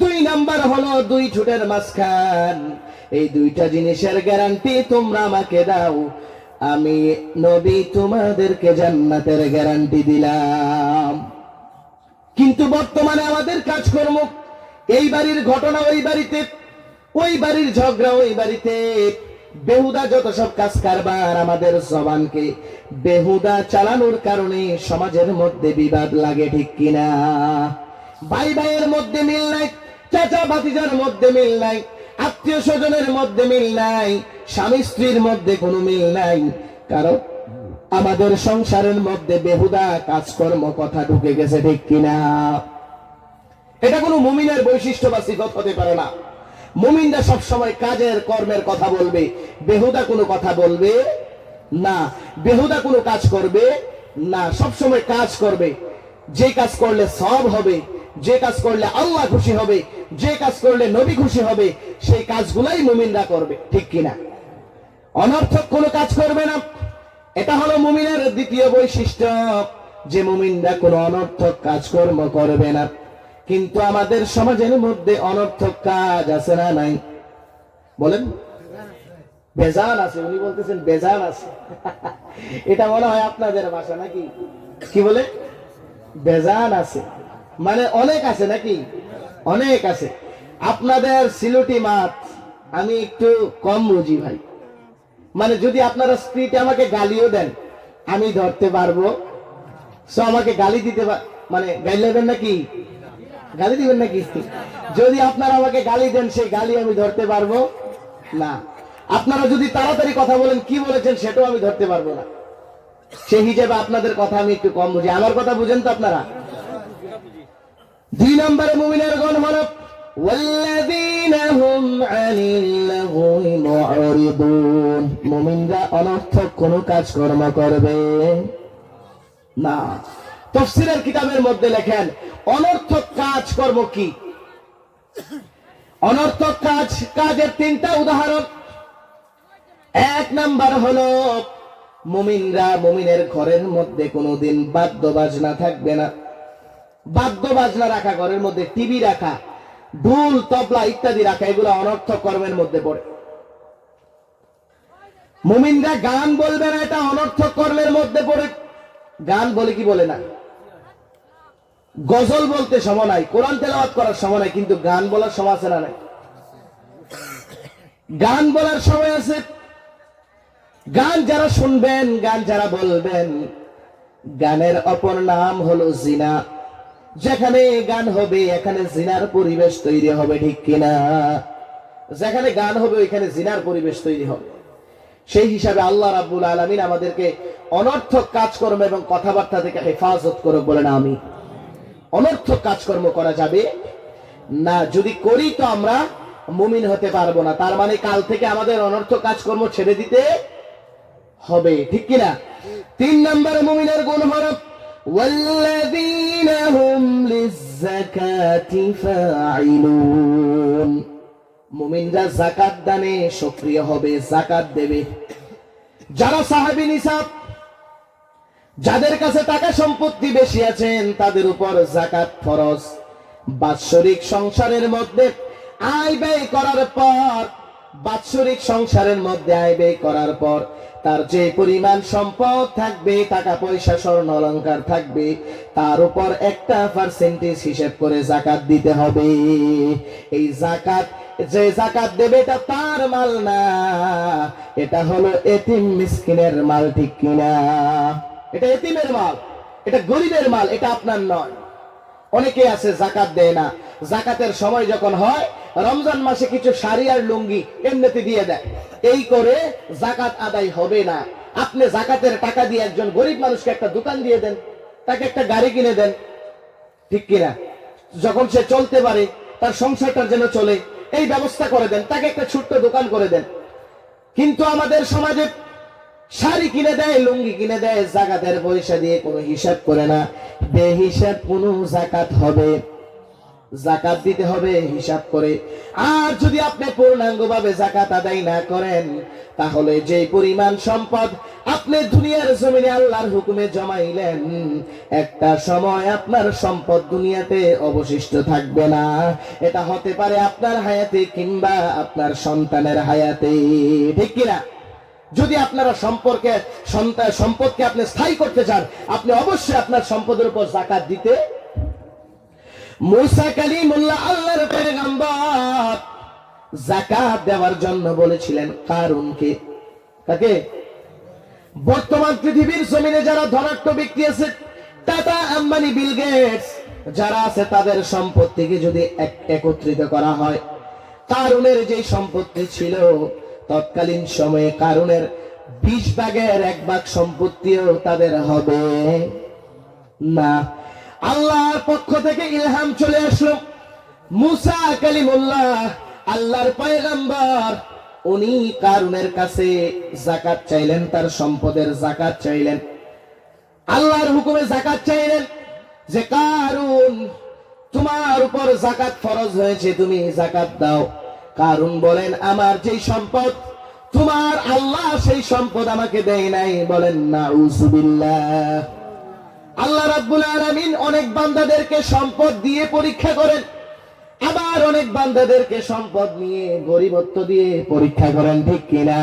2 নাম্বার হলো 2 ঠোঁটের মাঝখান। এই 2টা জিনিসের গ্যারান্টি তোমরা আমাকে দাও, আমি নবী তোমাদেরকে জান্নাতের গ্যারান্টি দিলাম। কিন্তু বর্তমানে আমাদের কাজকর্ম, এই বাড়ির ঘটনা ওই বাড়িতে, ওই বাড়ির ঝগড়া ওই বাড়িতে, বেহুদা যত সব কাজ কারবার, আমাদের জবানকে বেহুদা চালানোর কারণে সমাজের মধ্যে বিবাদ লাগে, ঠিক কিনা? ভাই ভাইয়ের মধ্যে মিল নাই, চাচা ভাতিজার মধ্যে মিল নাই, আত্মীয় স্বজনের মধ্যে মিল নাই, স্বামী স্ত্রীর মধ্যে কোনো মিল নাই, কারণ আমাদের সংসারের মধ্যে বেহুদা কাজকর্ম কথা ঢুকে গেছে, ঠিক কিনা? এটা কোনো মুমিনের বৈশিষ্ট্য বা সিফত হতে পারে না। মুমিনরা সবসময় কাজের কর্মের কথা বলবে, বেহুদা কোনো কথা বলবে না, বেহুদা কোনো কাজ করবে না, সবসময় কাজ করবে। যে কাজ করলে সওয়াব হবে, যে কাজ করলে আল্লাহ খুশি হবে, যে কাজ করলে নবী খুশি হবে, সেই কাজগুলাই মুমিনরা করবে, ঠিক কিনা? অনর্থক কোনো কাজ করবে না। এটা হলো মুমিনের দ্বিতীয় বৈশিষ্ট্য, যে মুমিনরা কোনো অনর্থক কাজকর্ম করবে না। কিন্তু আমাদের সমাজের মধ্যে অনর্থক কাজ আছে না নাই? বলেন। বেজান আছে। উনি বলতেছেন বেজান আছে। এটা মনে হয় আপনাদের ভাষা নাকি? কি বলে? বেজান আছে মানে অনেক আছে নাকি? অনেক আছে। আপনাদের সিলুটি মাছ আমি একটু কম বুঝি ভাই। মানে যদি আপনারা স্পিডে আমাকে গালিও দেন, আমি ধরতে পারবো। আমাকে গালি দিতে মানে গালি দেবেন নাকি? গালি দিবেন নাকি? যদি আপনারা আমাকে গালি দেন, সেই গালি আমি ধরতে পারবো না। আপনারা যদি তাড়াতাড়ি কথা বলেন, কি বলেছেন সেটাও আমি ধরতে পারবো না। সেই হিসেবে আপনাদের কথা আমি একটু কম বুঝি। আমার কথা বুঝেন তো আপনারা? 2 নম্বরে মুমিনের গুণ হলো ওয়াল্লাযীনা হুম আনিল লাহwi মু'রিদুন। মুমিনরা অনর্থক কোনো কাজকর্ম করবে না। তাফসীরের কিতাবের মধ্যে লেখেন অনর্থক কাজকর্ম কি? অনর্থক কাজের 3টা উদাহরণ। 1 নাম্বার হলো মুমিনের ঘরের মধ্যে কোনোদিন বাদ্য বাজনা থাকবে না। বাদ্য বাজনা রাখা, ঘরের মধ্যে টিভি রাখা, ঢোল তবলা ইত্যাদি রাখা, এগুলো অনর্থক কর্মের মধ্যে পড়ে। মুমিনরা গান বলবে না, এটা অনর্থক কর্মের মধ্যে পড়ে। গান বলে কি বলে না? গজল বলতে সময় নাই, কোরআন তেলাওয়াত করার সময় নাই, কিন্তু গান বলার সময় আছে না নাই? গান বলার সময় আছে। গান যারা শুনবেন, গান যারা বলবেন, গানের অপর নাম হলো জিনা। যেখানে গান হবে এখানে জিনার পরিবেশ তৈরি হবে, ঠিক কিনা? যেখানে গান হবে ওইখানে জিনার পরিবেশ তৈরি হবে। সেই হিসাবে আল্লাহ রাব্বুল আলামিন আমাদেরকে অনর্থক কাজকর্ম এবং কথাবার্তা থেকে হেফাজত করে বলেন আমি। অনর্থক কাজকর্ম করা যাবে না, যদি করি তো আমরা মুমিন হতে পারবো না। তার মানে কাল থেকে আমাদের অনর্থক কাজকর্ম ছেড়ে দিতে হবে, ঠিক কিনা? 3 নম্বরে মুমিনের গুণ হলো ওয়াল্লাযীনা হুম লিয-যাকাতি ফাঈলুন। মুমিনরা যাকাত দানে সক্রিয় হবে, যাকাত দেবে। যারা সাহাবী নিসাব, যাদের কাছে টাকা সম্পত্তি বেশি আছেন, তাদের উপর যাকাত ফরজ। বাৎসরিক সংসারের মধ্যে আয় ব্যয় করার পর, বাৎসরিক সংসারের মধ্যে আয় ব্যয় করার পর তার যে পরিমাণ সম্পদ থাকবে, টাকা পয়সা স্বর্ণ অলংকার থাকবে, তার উপর 1% হিসেব করে যাকাত দিতে হবে। এই যাকাত, যে যাকাত দেবে এটা তার মাল না, এটা হলো এতিম মিসকিনের মাল, ঠিক কিনা? এটা এতিমের মাল, এটা গরিবের মাল, এটা আপনার নয়। অনেকে আছে যাকাত দেয় না, যাকাতের সময় যখন হয় রমজান মাসে কিছু শাড়ি আর লুঙ্গি এমনিতে দিয়ে দেয়, এই করে যাকাত আদায় হবে না। আপনি যাকাতের টাকা দিয়ে একজন গরিব মানুষকে একটা দোকান দিয়ে দেন, তাকে একটা গাড়ি কিনে দেন, ঠিক কিনা? যখন সে চলতে পারে, তার সংসারটার যেন চলে, এই ব্যবস্থা করে দেন, তাকে একটা ছোট্ট দোকান করে দেন। কিন্তু আমাদের সমাজে শাড়ি কিনে দেয়, লুঙ্গি কিনে দেয়, যাকাতের পয়সা দিয়ে কোনো হিসাব করে না। বেহিসাব কোনো যাকাত হবে, যাকাত দিতে হবে হিসাব করে। আর যদি আপনি পূর্ণাঙ্গভাবে যাকাত আদায় না করেন, তাহলে যে পরিমাণ সম্পদ আপনি দুনিয়ার জমিনে আল্লাহর হুকুমে জমাইলেন, একটা সময় আপনার সম্পদ দুনিয়াতে অবশিষ্ট থাকবে না। এটা হতে পারে আপনার হায়াতে কিংবা আপনার সন্তানের হায়াতে, ঠিক কিনা? যদি আপনারা সম্পদকে আপনি স্থায়ী করতে চান, আপনি অবশ্যই আপনার সম্পদের উপর যাকাত দিতে। মুসা কালিমুল্লাহ আল্লাহর পয়গম্বর যাকাত দেওয়ার জন্য বলেছিলেন কারুনকে। কাকে? বর্তমান পৃথিবীর জমিনে যারা ধনাঢ্য ব্যক্তি আছে, টাটা, আম্বানি, বিল গেটস যারা আছে, তাদের সম্পত্তিকে যদি একত্রিত করা হয়, কারুনের যে সম্পত্তি ছিল, তৎকালীন সময়ে কারুনের 20 ভাগের 1 ভাগ সম্পত্তিও তাদের হবে না। আল্লাহর পক্ষ থেকে ইলহাম চলে আসলো, মুসা কালিমুল্লাহ আল্লাহর পয়গম্বর, উনি কারুনের কাছে যাকাত চাইলেন, তার সম্পদের যাকাত চাইলেন, আল্লাহর হুকুমে যাকাত চাইলেন যে কারুন, তোমার উপর যাকাত ফরজ হয়েছে, তুমি যাকাত দাও। কারুন বলেন, আমার যেই সম্পদ, তোমার আল্লাহ সেই সম্পদ আমাকে দেয় নাই। বলেন নাউযুবিল্লাহ। আল্লাহ রাব্বুল আলামিন অনেক বান্দাদেরকে সম্পদ দিয়ে পরীক্ষা করেন, আবার অনেক বান্দাদেরকে সম্পদ নিয়ে, গরিবত্ব দিয়ে পরীক্ষা করেন, ঠিক কিনা?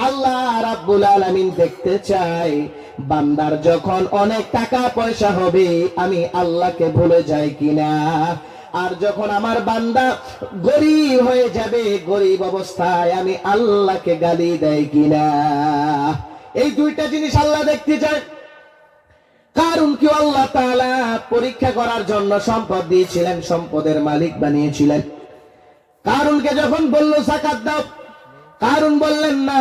আল্লাহ রাব্বুল আলামিন দেখতে চাই বান্দার যখন অনেক টাকা পয়সা হবে, আমি আল্লাহকে ভুলে যাই কিনা। আর যখন আমার বান্দা গরিব হয়ে যাবে, গরিব অবস্থায় আমি আল্লাহকে গালি দেয় কিনা। এই দুইটা জিনিস আল্লাহ দেখতে চায়। কারণ কি আল্লাহ তাআলা পরীক্ষা করার জন্য সম্পদ দিয়েছিলেন, সম্পদের মালিক বানিয়েছিলেন। কারুনকে যখন বলল যাকাত দাও, কারুন বললেন না,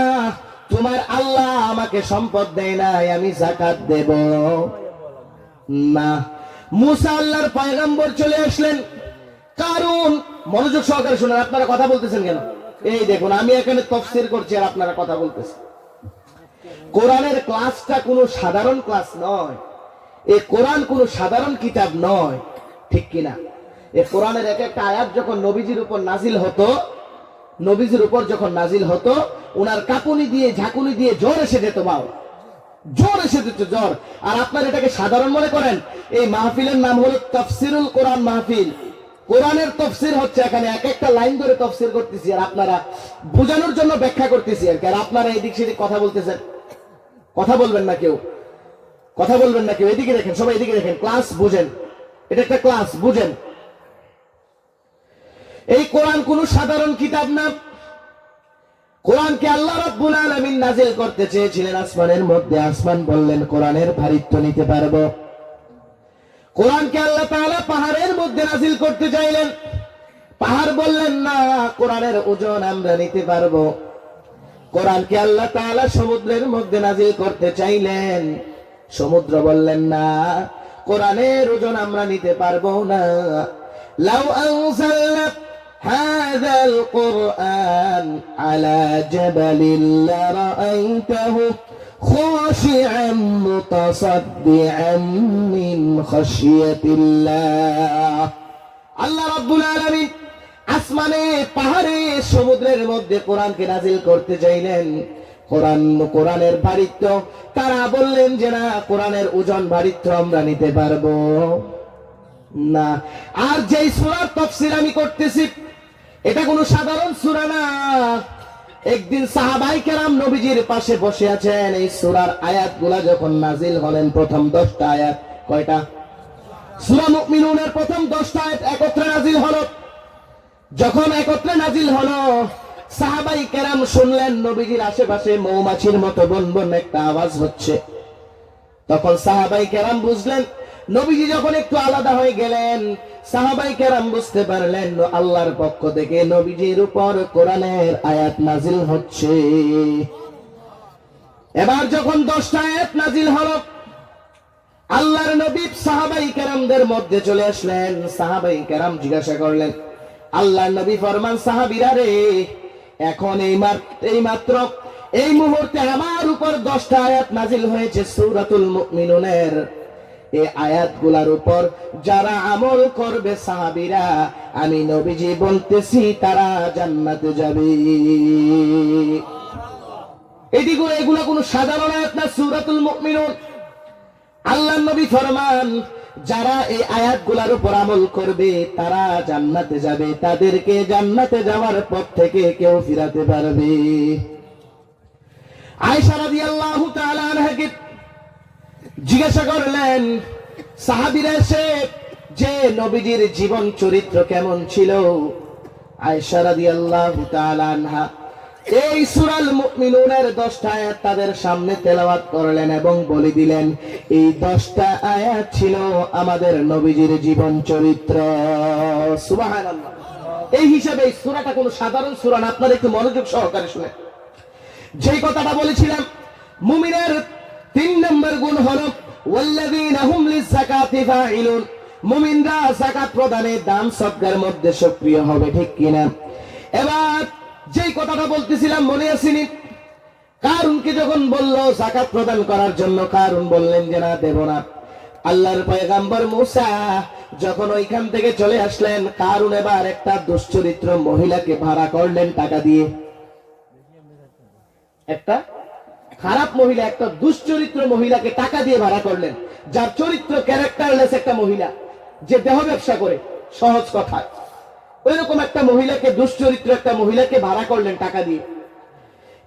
তোমার আল্লাহ আমাকে সম্পদ দেয় নাই, আমি যাকাত দেব না। মুসা আল্লাহর পয়গম্বর চলে আসলেন। কারুন, মনোযোগ সহকারে শুনেন, আপনারা কথা বলতেছেন কেন? এই দেখুন, আমি এখানে তাফসীর করছি আর আপনারা কথা বলতেছেন। কোরআনের ক্লাসটা কোনো সাধারণ ক্লাস নয়, এই কোরআন কোনো সাধারণ কিতাব নয়, ঠিক কিনা? এই কোরআনের এক একটা আয়াত যখন নবীজির উপর নাজিল হতো, নবীজির উপর যখন নাজিল হতো, ওনার কাঁপুনি দিয়ে, ঝাঁকুনি দিয়ে জ্বর এসে যেত, বাও জ্বর এসে যেত, জ্বর। আর আপনারা এটাকে সাধারণ মনে করেন। এই মাহফিলের নাম হলো তাফসিরুল কোরআন মাহফিল। কোরআনের তাফসীর হচ্ছে, এখানে এক একটা লাইন ধরে তাফসীর করতেছি আর আপনারা বোঝানোর জন্য ব্যাখ্যা করতেছি আর কি। আর আপনারা এদিক সেদিক কথা বলতেছেন, কথা বলবেন না কেউ, কথা বলবেন না কেউ। এদিকে দেখেন, সবাই এদিকে দেখেন, ক্লাস বুঝেন, এটা একটা ক্লাস, বুঝেন। এই কোরআন কোন সাধারণ কিতাব না। কোরআনকে আল্লাহ রাব্বুল আলামিন নাজিল করতে চেয়েছিলেন আসমানের মধ্যে, আসমান বললেন কোরআনের ভারিত্ব নিতে পারবো। কোরআনকে আল্লাহ তাআলা পাহাড়ের মধ্যে নাজিল করতে চাইলেন, পাহাড় বললেন না, কোরআনের ওজন আমরা নিতে পারবো। কোরআনকে আল্লাহ তাআলা সমুদ্রের মধ্যে নাজিল করতে চাইলেন, সমুদ্র বললেন না, কোরআনের ওজন আমরা নিতে পারবো না। লাউ আনজালনা হাযাল কুরআন আলা জাবালিন লারাআইতাহু খাশিআন মুতাসাদ্দিআন মিন খাশিয়াতিল্লাহ। আল্লাহ রাব্বুল আলামিন আসমানে, পাহাড়ে, সমুদ্রের মধ্যে কোরআনকে নাজিল করতে চাইলেন। কোরআনের ভারিত্ব তারা বললেন যে না, কোরআনের ওজন ভারিত্ব আমরা নিতে পারবো না। আর যেই সূরার তাফসীর আমি করতেছি, এটা কোনো সাধারণ সূরা না। একদিন সাহাবায়ে কেরাম নবীজির পাশে বসে আছেন, এই সূরার আয়াতগুলা যখন নাজিল হলেন, প্রথম 10টা আয়াত, কয়টা? সূরা মুমিনুনের প্রথম 10টা আয়াত একত্রে নাজিল হলো। যখন একত্রে নাজিল হলো, সাহাবায়ে কেরাম শুনলেন নবীজির আশেপাশে মৌমাছির মতো বনবন একটা আওয়াজ হচ্ছে। তখন সাহাবায়ে কেরাম বুঝলেন, নবীজি যখন একটু আলাদা হয়ে গেলেন, সাহাবায়ে কেরাম বুঝতে পারলেন আল্লাহর পক্ষ থেকে নবীজির উপর কোরআনের আয়াত নাজিল হচ্ছে। এবার যখন 10টা আয়াত নাজিল হলো, আল্লাহর নবী সাহাবায়ে কেরামদের মধ্যে চলে আসলেন। সাহাবায়ে কেরাম জিজ্ঞাসা করলেন, আল্লাহর নবী ফরমান, সাহাবীরা রে, এখন এই মাত্র এই মুহূর্তে আমার উপর 10টা আয়াত নাজিল হয়েছে সূরাতুল মুমিনুনের। এই আয়াতগুলোর উপর যারা আমল করবে সাহাবীরা, আমি নবীজি বলতেছি তারা জান্নাতে যাবে। এগুলো কোনো সাধারণ আয়াত না, সূরাতুল মুমিনুন। আল্লাহর নবী ফরমান, যারা এই আয়াতগুলোর উপর আমল করবে তারা জান্নাতে যাবে, তাদেরকে জান্নাতে যাওয়ার পথ থেকে কেউ ফিরাতে পারবে। আয়েশা রাদিয়াল্লাহু তাআলা আনহাকে জিজ্ঞাসা করলেন সাহাবীরা এসে, যে নবীজির জীবন চরিত্র কেমন ছিল। আয়েশা রাদিয়াল্লাহু তাআলা আনহা এই সূরাল মুমিনুনের 10টা আয়াত তাদের সামনে তেলাওয়াত করলেন এবং বলে দিলেন, এই 10টা আয়াত ছিল আমাদের নবীজির জীবন চরিত্র। সুবহানাল্লাহ। এই হিসাবে এই সূরাটা কোনো সাধারণ সূরা না। আপনারা একটু মনোযোগ সহকারে শুনেন। যেই কথাটা বলেছিলাম, মুমিনের 3 নম্বর গুণ হলো ওয়াল্লাযীনা হুম লিয-যাকাতি ফাইলুন। মুমিনরা যাকাত প্রদানে, দান সদকার মধ্যে সক্রিয় হবে, ঠিক কিনা? এবার যেই কথাটা বলতেছিলাম মনে আসেনি? কারুনকে যখন বলল যাকাত প্রদান করার জন্য, কারুন বললেন যে না, দেব না। আল্লাহর পয়গম্বর মূসা যখন ওইখান থেকে চলে আসলেন, কারুন এবার একটা দুশ্চরিত্র মহিলাকে ভাড়া করলেন টাকা দিয়ে। একটা খারাপ মহিলা, একটা দুশ্চরিত্র মহিলাকে টাকা দিয়ে ভাড়া করলেন, যার চরিত্র ক্যারেক্টারলেস একটা মহিলা, যে দেহ ব্যবসা করে, সহজ কথা। ওইরকম একটা মহিলাকে, দুশ্চরিত্র একটা মহিলাকে ভাড়া করলেন টাকা দিয়ে,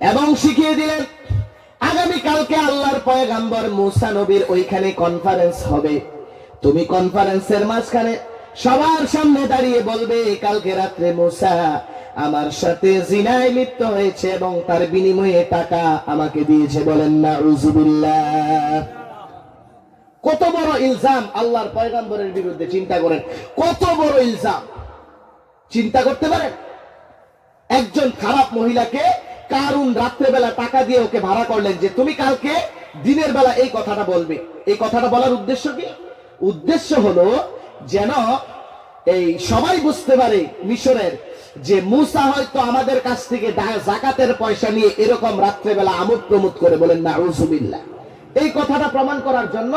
এবং শিখিয়ে দিলেন আগামী কালকে আল্লাহর পয়গম্বর মূসা নবীর ওইখানে কনফারেন্স হবে। তুমি কনফারেন্সের মাঝখানে সবার সামনে দাঁড়িয়ে বলবে, কালকে রাত্রে মূসা আমার সাথে জিনায় লিপ্ত হয়েছে এবং তার বিনিময়ে টাকা আমাকে দিয়েছে। বলেন নাউযুবিল্লাহ। কত বড় ইলজাম আল্লাহর পয়গম্বরের বিরুদ্ধে! চিন্তা করেন, কত বড় ইলজাম! চিন্তা করতে পারেন? একজন খারাপ মহিলাকে কারুন রাত্রেবেলা টাকা দিয়ে ওকে ভাড়া করলেন যে তুমি কালকে দিনের বেলা এই কথাটা বলবে। এই কথাটা বলার উদ্দেশ্য কি? উদ্দেশ্য হলো যেন এই সবাই বুঝতে পারে মিশরের, যে মূসা হয়তো আমাদের কাছ থেকে যাকাতের পয়সা নিয়ে এরকম রাত্রেবেলা আমোদ প্রমোদ করে। বলেন নাউযুবিল্লাহ। এই কথাটা প্রমাণ করার জন্য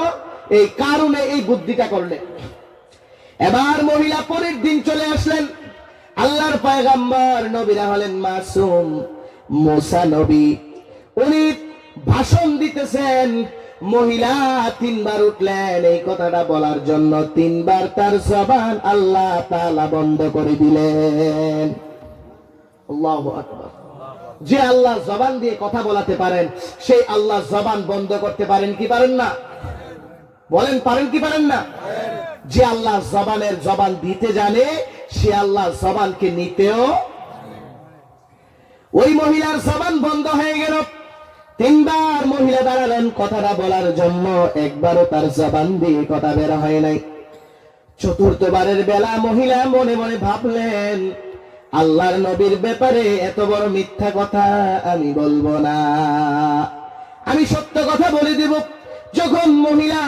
এই কারুনে এই বুদ্ধিটা করলেন। এবার মহিলা পরের দিন চলে আসলেন। আল্লাহর পয়গম্বর নবীরা হলেন মাসুম, মূসা নবী, উনি ভাষণ দিতেছেন। মহিলা 3 বার উঠলেন এই কথাটা বলার জন্য, 3 বার তার জবান আল্লাহ তাআলা বন্ধ করে দিলেন। আল্লাহু আকবার। যে আল্লাহ জবান দিয়ে কথা বলাতে পারেন, সেই আল্লাহ জবান বন্ধ করতে পারেন কি পারেন না? বলেন, পারেন কি পারেন না? যে আল্লাহ জবানের জবান দিতে জানে সে আল্লাহ জবানকে নিতেও। ওই মহিলার জবান বন্ধ হয়ে গেল। তিনবার মহিলা দাঁড়ালেন কথাটা বলার জন্য, একবারও তার জবান দিয়ে কথা বের হয় নাই। চতুর্থবারের বেলা মহিলা মনে মনে ভাবলেন, আল্লাহর নবীর ব্যাপারে এত বড় মিথ্যা কথা আমি বলবো না, আমি সত্য কথা বলে দেব। যখন মহিলা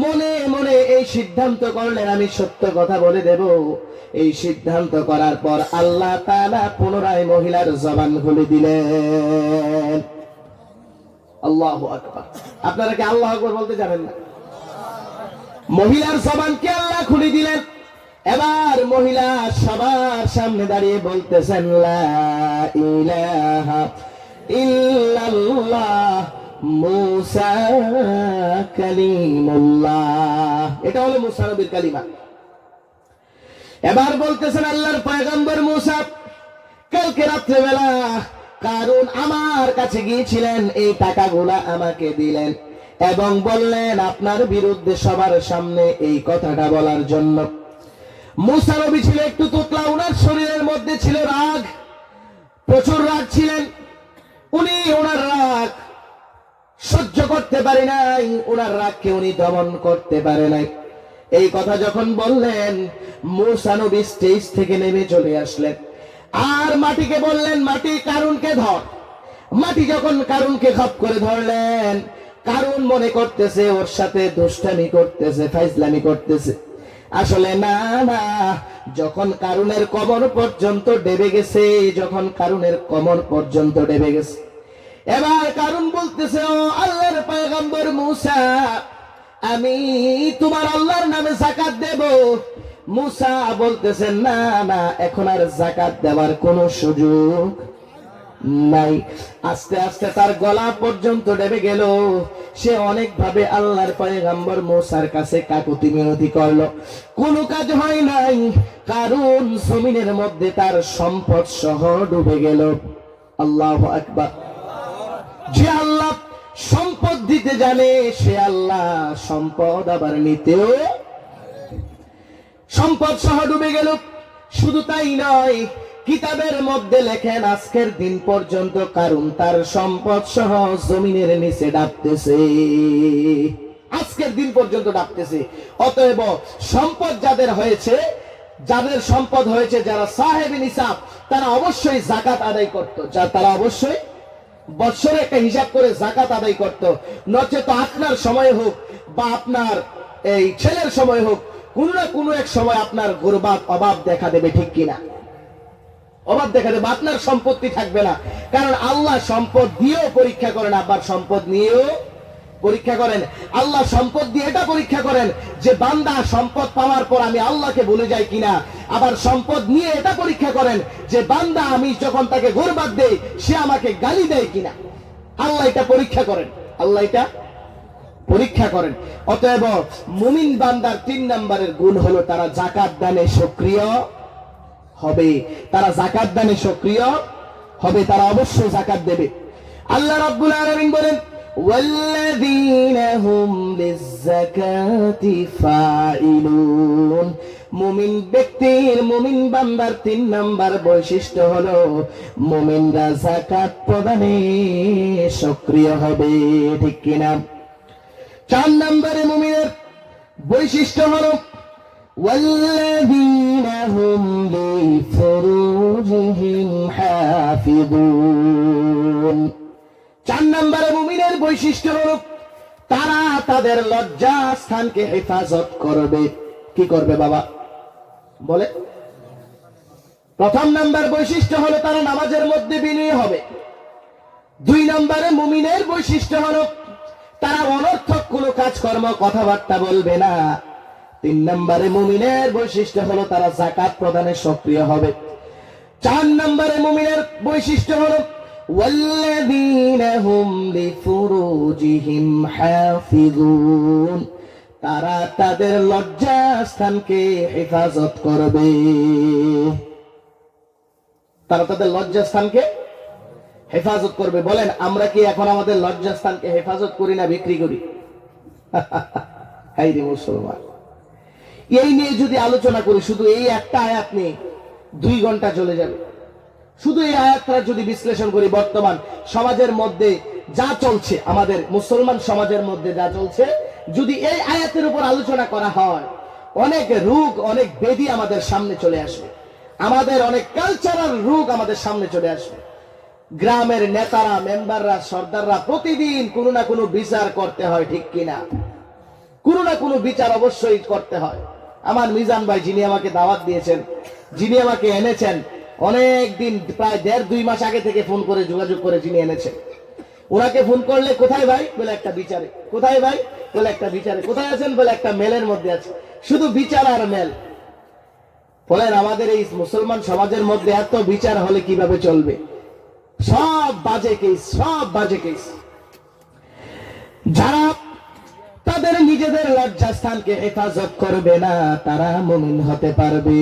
মনে মনে এই সিদ্ধান্ত করলেন আমি সত্য কথা বলে দেব, এই সিদ্ধান্ত করার পর আল্লাহ তাআলা পুনরায় মহিলার জবান খুলে দিলেন। আল্লাহু আকবার। আপনারা কি আল্লাহু আকবার বলতে জানেন না? মহিলার জবানকে আল্লাহ খুলে দিলেন। এবার মহিলা সবার সামনে দাঁড়িয়ে বলতেছেন, লা ইলাহা ইল্লাল্লাহ মুসা কালিমুল্লাহ। এটা হলো মুসা নবীর কালিমা। এবার বলতেছেন, আল্লাহর পয়গম্বর মুসা কালকে রাত্রেবেলা কারণ আমার কাছে গিয়েছিলেন, এই টাকাগুলা আমাকে দিলেন এবং বললেন আপনার বিরুদ্ধে সবার সামনে এই কথাটা বলার জন্য। মুসা নবী ছিল একটু তোতলা, ওনার শরীরের মধ্যে ছিল রাগ, প্রচুর রাগ ছিলেন। উনি ওনার রাগ সহ্য করতে পারে নাই, ওনার রাগকে উনি দমন করতে পারে নাই। এই কথা যখন বললেন, মুসা নবী স্টেজ থেকে নেমে চলে আসলেন আর মাটিকে বললেন, মাটি কারুনকে ধর। মাটি যখন কারুনকে খপ করে ধরলেন, কারুন মনে করতেছে ওর সাথে দুষ্টামি করতেছে, ফাইজলামি করতেছে। আসলে না না, যখন কারুনের কোমর পর্যন্ত ডেবে গেছে, যখন কারুনের কোমর পর্যন্ত ডেবে গেছে, এবার কারুন বলতেছে, ও আল্লাহর পয়গম্বর মুসা, আমি তোমার আল্লাহর নামে যাকাত দেব। মুসা বলতেছেন, না না, এখন আর যাকাত দেওয়ার কোনো সুযোগ নাই। আস্তে আস্তে তার গলা পর্যন্ত ডেবে গেল। সে অনেক ভাবে আল্লাহর পয়গম্বর মুসার কাছে কাকুতি মিনতি করলো, কোনো কাজ হয় নাই। কারণ জমিনের মধ্যে তার সম্পদ সহ ডুবে গেল। আল্লাহু আকবার। যে আল্লাহ সম্পদ দিতে জানে সে আল্লাহ সম্পদ আবার নিতেও। সম্পদ সহ ডুবে গেল। শুধু তাই নয়, কিতাবের মধ্যে লেখেন আজকের দিন পর্যন্ত কারণ তার সম্পদ সহ জমিনের নিচে ডাবতেছে, আজকের দিন পর্যন্ত ডাবতেছে। অতএব সম্পদ যাদের হয়েছে, যাদের সম্পদ হয়েছে, যারা সাহেব নিসাব, তারা অবশ্যই যাকাত আদায় করত। তারা অবশ্যই বৎসরে একটা হিসাব করে যাকাত আদায় করত। নচেত আপনার সময় হোক বা আপনার এই ছেলের সময় হোক, কোনো না কোনো এক সময় আপনার গুরবাত অভাব দেখা দেবে, ঠিক কিনা? অভাব দেখা দেবে, আপনার সম্পত্তি থাকবে না। কারণ আল্লাহ সম্পদ দিয়েও পরীক্ষা করেন, আবার সম্পদ নিয়েও পরীক্ষা করেন। আল্লাহ সম্পদ দিয়ে এটা পরীক্ষা করেন যে বান্দা সম্পদ পাওয়ার পর আমি আল্লাহকে ভুলে যাই কিনা। আবার সম্পদ নিয়ে এটা পরীক্ষা করেন যে বান্দা আমি যখন তাকে গুরবাত দেই সে আমাকে গালি দেয় কিনা। আল্লাহ এটা পরীক্ষা করেন, আল্লাহ এটা পরীক্ষা করেন। অতএব মুমিন বান্দার 3 নম্বরের গুণ হলো তারা যাকাত দানে সক্রিয় হবে। তারা যাকাত দানে সক্রিয় হবে, তারা অবশ্যই যাকাত দেবে। আল্লাহ রাব্বুল আলামিন বলেন, ওয়াল্লাযীনা হুম লিয-যাকাতি ফাইলুন। মুমিন ব্যক্তির, মুমিন বান্দার 3 নাম্বার বৈশিষ্ট্য হলো মুমিনরা যাকাত প্রদানে সক্রিয় হবে, ঠিক কিনা? 4 নম্বরে মুমিনের বৈশিষ্ট্য হলো ওয়াল্লাযীনা হুম লিফুরুজিহিম হাফিযুন। 4 নম্বরে মুমিনের বৈশিষ্ট্য হলো তারা তাদের লজ্জা স্থানকে হেফাজত করবে। কি করবে বাবা বলে? প্রথম নাম্বার বৈশিষ্ট্য হলো তারা নামাজের মধ্যে বিনয়ী হবে। 2 নম্বরে মুমিনের বৈশিষ্ট্য হলো তারা অনর্থক কোনো কাজকর্ম কথাবার্তা বলবে না। 3 নম্বরে মুমিনের বৈশিষ্ট্য হলো তারা যাকাত প্রদানে সক্রিয় হবে। 4 নম্বরে মুমিনের বৈশিষ্ট্য হলো ওয়াল্লাযীনা হুম লিফুরুজিহিম হাফিযুন। তারা তাদের লজ্জা স্থানকে হেফাজত করবে। তারা তাদের লজ্জা স্থানকে হেফাজত করবে। বলেন আমরা কি এখন আমাদের লজ্জাস্থানকে হেফাজত করি না বিক্রি করি? হাই রে মুসলমান, এই নিয়ে যদি আলোচনা করি, শুধু এই একটা আয়াত নিয়ে 2 ঘন্টা চলে যাবে। শুধু এই আয়াতটা যদি বিশ্লেষণ করি, বর্তমান সমাজের মধ্যে যা চলছে, আমাদের মুসলমান সমাজের মধ্যে যা চলছে, যদি এই আয়াতের উপর আলোচনা করা হয়, অনেক রোগ, অনেক ব্যাধি আমাদের সামনে চলে আসবে। আমাদের অনেক কালচারাল রোগ আমাদের সামনে চলে আসবে। গ্রামের নেতারা, মেম্বাররা, সর্দাররা প্রতিদিন কোনো না কোনো বিচার করতে হয়, ঠিক কিনা? কোনো না কোনো বিচার অবশ্যই করতে হয়। আমার মিজান ভাই, যিনি আমাকে দাওয়াত দিয়েছেন, যিনি আমাকে এনেছেন, অনেক দিন, প্রায় 1.5-2 মাস আগে থেকে ফোন করে যোগাযোগ করে যিনি এনেছেন, ওনাকে ফোন করলে, কোথায় ভাই? বলে একটা বিচারে। কোথায় ভাই? বলে একটা বিচারে। কোথায় আছেন? বলে একটা মেলের মধ্যে আছে। শুধু বিচার আর মেল। বলেন, আমাদের এই মুসলমান সমাজের মধ্যে এত বিচার হলে কিভাবে চলবে? সব বাজে কেস, সব বাজে কেস। যারা তাদের নিজেদের লজ্জাস্থানকে হেফাজত করবে না, তারা মুমিন হতে পারবে?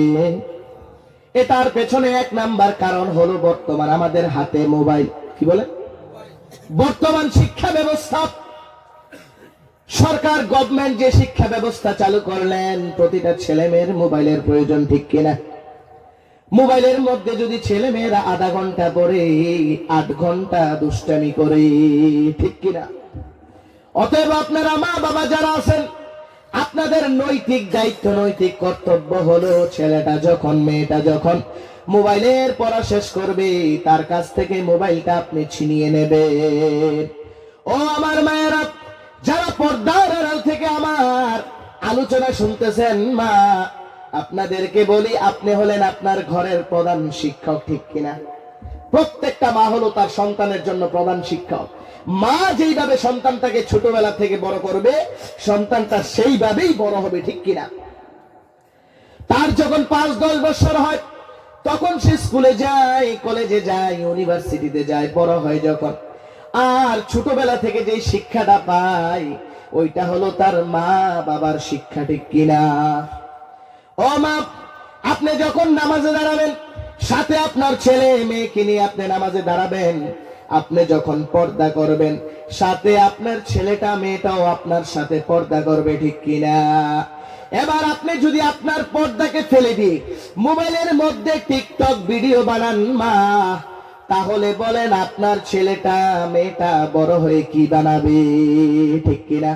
এটার পেছনে 1 নাম্বার কারণ হলো বর্তমান আমাদের হাতে মোবাইল। কি বলে? বর্তমান শিক্ষা ব্যবস্থা, সরকার, গভর্নমেন্ট যে শিক্ষা ব্যবস্থা চালু করলেন, প্রতিটা ছেলে মেয়ের মোবাইলের প্রয়োজন, ঠিক কিনা? মোবাইলের মধ্যে যদি ছেলে মেয়েরা আধা ঘন্টা পরে 8 ঘন্টা দুষ্টামি করে, ঠিক কিনা? অতএব আপনারা মা বাবা যারা আছেন, আপনাদের নৈতিক দায়িত্ব, নৈতিক কর্তব্য হলো, ছেলেটা যখন, মেয়েটা যখন মোবাইলের পড়া শেষ করবে, তার কাছ থেকে মোবাইলটা আপনি ছিনিয়ে নেবেন। ও আমার মায়েরা, যারা পর্দার আড়াল থেকে আমার আলোচনা শুনতেছেন, মা, আপনাদেরকে বলি, আপনি হলেন আপনার ঘরের প্রধান শিক্ষক, ঠিক কিনা? প্রত্যেকটা মা হলো তার সন্তানের জন্য প্রধান শিক্ষক। মা যেইভাবে সন্তানটাকে ছোটবেলা থেকে বড় করবে, সন্তানটা সেইভাবেই বড় হবে, ঠিক কিনা? তার যখন 5-10 বছর হয়, তখন সে স্কুলে যায়, কলেজে যায়, ইউনিভার্সিটিতে যায়, বড় হয় যখন, আর ছোটবেলা থেকে যে শিক্ষাটা পায়, ওইটা হলো তার মা বাবার শিক্ষা, ঠিক কিনা? ও মা, আপনি যখন নামাজে দাঁড়াবেন, সাথে আপনার ছেলে মেয়েকে নিয়ে আপনি নামাজে দাঁড়াবেন, আপনি যখন পর্দা করবেন, সাথে আপনার ছেলেটা মেয়েটাও আপনার সাথে পর্দা করবে, ঠিক কিনা? এবার আপনি যদি আপনার পর্দাকে ফেলে দিয়ে মোবাইলের মধ্যে টিকটক ভিডিও বানান, মা, তাহলে বলেন আপনার ছেলেটা মেয়েটা বড় হয়ে কি বানাবে, ঠিক কিনা?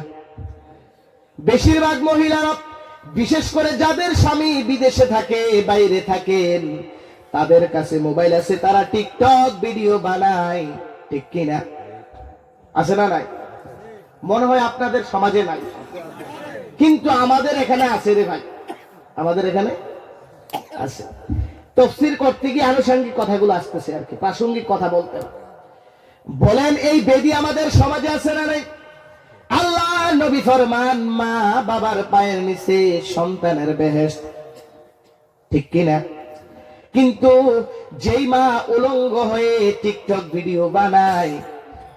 বেশিরভাগ মহিলারা, বিশেষ করে যাদের স্বামী বিদেশে থাকে, বাইরে থাকেন, তাদের কাছে মোবাইল আছে, তারা টিকটক ভিডিও বানায়, ঠিক কিনা? আছে না নাই? মনে হয় আপনাদের সমাজে নাই, কিন্তু আমাদের এখানে আছে রে ভাই, আমাদের এখানে আছে। তাফসীর করতে গিয়ে আনুষঙ্গিক কথাগুলো আসতেছে আর কি, প্রাসঙ্গিক কথা বলতে। বলেন, এই বেদি আমাদের সমাজে আছে না নাই? আল্লাহ নবী ফরমান, মা বাবার পায়ের নিচে সন্তানের বেহেশত, ঠিক কিনা? কিন্তু যেই মা উলঙ্গ হয়ে টিকটক ভিডিও বানায়,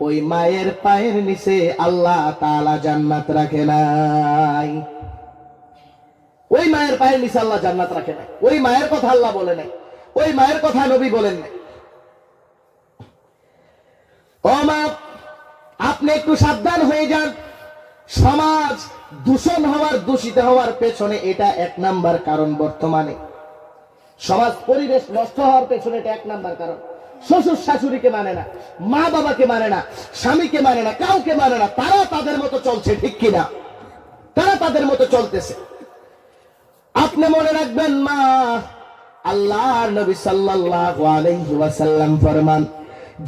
ওই মায়ের পায়ের নিচে আল্লাহ তাআলা জান্নাত রাখে নাই। ওই মায়ের পায়ের নিচে আল্লাহ জান্নাত রাখে নাই। ওই মায়ের কথা আল্লাহ বলে নাই, ওই মায়ের কথা নবী বলেন নাই। ও মা, আপনি একটু সাবধান হয়ে যান। সমাজ দূষণ হওয়ার, দূষিত হওয়ার পেছনে এটা 1 নাম্বার কারণ। বর্তমানে সমাজ, পরিবেশ নষ্ট হওয়ার পেছনে এটা 1 নাম্বার কারণ। শ্বশুর শাশুড়িকে মানে না, মা বাবাকে মানে না, স্বামীকে মানে না, কাউকে মানে না, তারা তাদের মতো চলছে, ঠিক কিনা? তারা তাদের মতো চলতেছে। আপনি মনে রাখবেন, মা, আল্লাহর নবী সাল্লাল্লাহু আলাইহি ওয়াসাল্লাম ফরমান,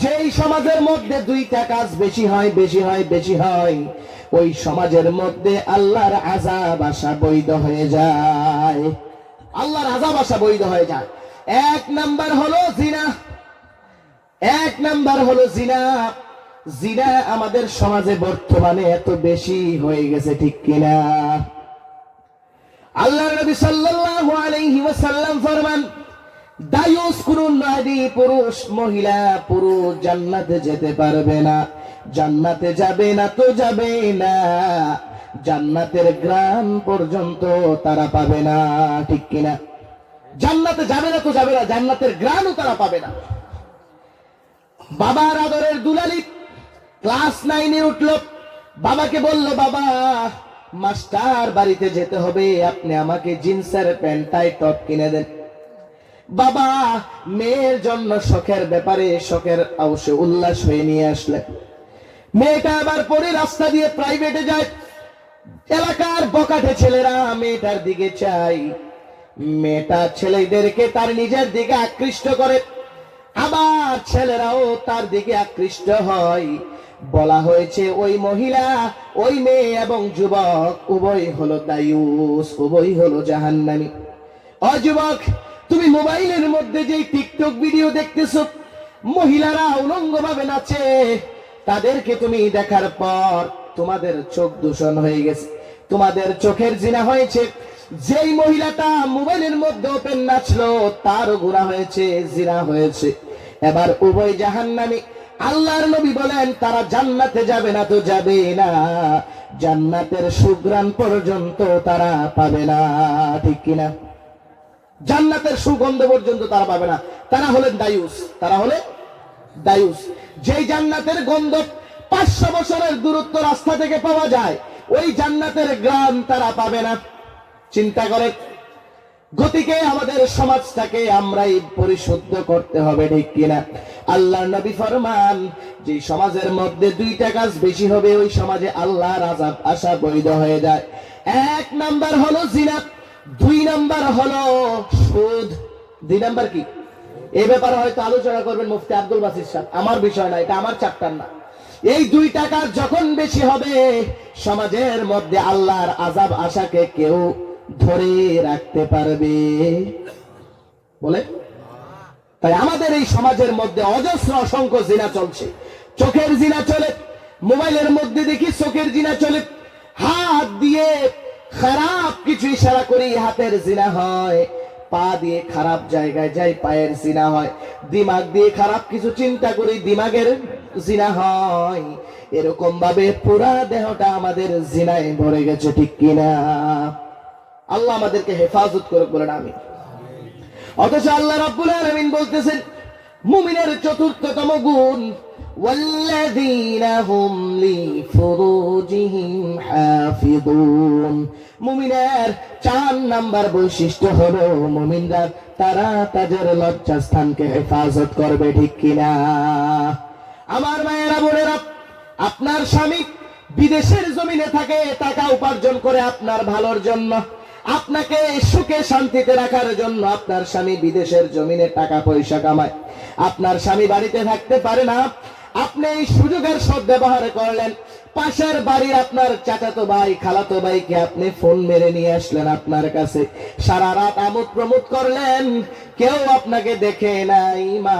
যেই সমাজের মধ্যে 2টা কাজ বেশি হয়, বেশি হয়, বেশি হয়, ওই সমাজের মধ্যে আল্লাহর আযাব আসা বৈধ হয়ে যায়। আল্লাহর আযাব আসা বৈধ হয়ে যায়। 1 নাম্বার হলো জিনা। 1 নাম্বার হলো জিনা। জিনা আমাদের সমাজে বর্তমানে এত বেশি হয়ে গেছে, ঠিক কিনা? আল্লাহর নবী সাল্লাল্লাহু আলাইহি ওয়াসাল্লাম ফরমান, দায়ুস কোন নারী, পুরুষ, মহিলা, পুরুষ জান্নাতে যেতে পারবে না। জান্নাতে যাবে না তো যাবে না, জান্নাতের গ্রাম পর্যন্ত তারা পাবে না, ঠিক কিনা? জান্নাতে যাবে না তো যাবে না, জান্নাতের গ্রামও তারা পাবে না। বাবার আদরের দুলালি ক্লাস 9-এ উঠলো, বাবাকে বলল, বাবা, মাস্টার বাড়িতে যেতে হবে, আপনি আমাকে জিন্সের প্যান্ট টাই টপ কিনে দেন। বাবা মেয়ের জন্য শখের ব্যাপারে শখের অবশ্য উল্লাস হয়ে নিয়ে আসলেন। মেয়েটা আবার পরে রাস্তা দিয়ে প্রাইভেটে যায়। এলাকার বকাটে ছেলেরা মেয়েটার দিকে চাই, মেয়েটা ছেলেদেরকে তার নিজের দিকে আকৃষ্ট করে, আবার ছেলেরাও তার দিকে আকৃষ্ট হয়। বলা হয়েছে ওই মহিলা, ওই মেয়ে এবং যুবক উভয় হলো দায়ুস, উভয় হলো জাহান্নামী। ও যুবক, তুমি মোবাইলের মধ্যে যে টিকটক ভিডিও দেখতেছো, মহিলারা উলঙ্গ ভাবে নাচে, তাদেরকে তুমি দেখার পর তোমাদের চোখ দূষণ হয়ে গেছে, তোমাদের চোখের জিনা হয়েছে। যেই মহিলাটা মোবাইলের মধ্যে ওপেন নাচলো তারও গুনাহ হয়েছে, জিনা হয়েছে। এবার উভয় জাহান্নামী। আল্লাহর নবী বলেন তারা জান্নাতে যাবে না তো যাবে না, জান্নাতের সুঘ্রাণ পর্যন্ত তারা পাবে না, ঠিক কিনা? জান্নাতের সুগন্ধ পর্যন্ত তারা পাবে না। তারা হলেন দায়ুস, তারা হলে দায়ুস। যেই জান্নাতের গন্ধ 500 বছরের দূরত্ব রাস্তা থেকে পাওয়া যায়, ওই জান্নাতের গ্রাম তারা পাবে না। চিন্তা করে। গতিকে আমাদের সমাজটাকে আমরাই পরিশুদ্ধ করতে হবে, ঠিক কিনা? আল্লাহর নবী ফরমান, যে সমাজের মধ্যে 2টা কাজ বেশি হবে, ওই সমাজে আল্লাহর আযাব আসা বৈধ হয়ে যায়। 1 নাম্বার হলো জিনা, 2 নাম্বার হলো সুদ। 2 নাম্বার কি? এই ব্যাপারে হয়তো আলোচনা করবেন মুফতি আব্দুল বাসির সাহেব, আমার বিষয় না, এটা আমার চ্যাপ্টার না। এই 2টা কাজ যখন বেশি হবে, সমাজের মধ্যে আল্লাহর আযাব আশাকে কেউ ধরে রাখতে পারবে বলে? তাই আমাদের এই সমাজের মধ্যে অজস্র অসংখ্য জিনা চলছে। চোখের জিনা চলে, মোবাইলের মধ্যে দেখি চোখের জিনা চলে, হাত দিয়ে খারাপ কিছু ইশারা করি হাতের জিনা হয়, পা দিয়ে খারাপ জায়গায় যাই পায়ের জিনা হয়, দিমাগ দিয়ে খারাপ কিছু চিন্তা করি দিমাগের জিনা হয়। এরকম ভাবে পুরা দেহটা আমাদের জিনায় ভরে গেছে, ঠিক কিনা? আল্লাহ আমাদেরকে হেফাজত করুক, বলেন আমিন। অথচ আল্লাহ রাব্বুল আলামিন বলতেছেন মুমিনের 4র্থতম গুণ, ওয়াল্লাযীনা হুম লিফুরুজিহিম হাফিযুন। মুমিনের 4 নাম্বার বৈশিষ্ট্য হলো মুমিনরা তারা তাদের লজ্জাস্থানকে হেফাজত করবে, ঠিক কিনা? আমার মায়েরা বোনেরা, আপনার স্বামী বিদেশের জমিনে থাকে, টাকা উপার্জন করে আপনার ভালোর জন্য, আপনাকে সুখে শান্তিতে রাখার জন্য আপনার স্বামী বিদেশের জমিনে টাকা পয়সা কামায়। আপনার স্বামী বাড়িতে থাকতে পারে না, আপনি এই সুযোগের সদ্ব্যবহার করলেন। পাশের বাড়ির আপনার চাচাতো ভাই খালাতো ভাইকে আপনি ফোন মেরে নিয়ে আসলেন আপনার কাছে, সারা রাত আমোদ প্রমোদ করলেন, কেউ আপনাকে দেখে নাই। মা,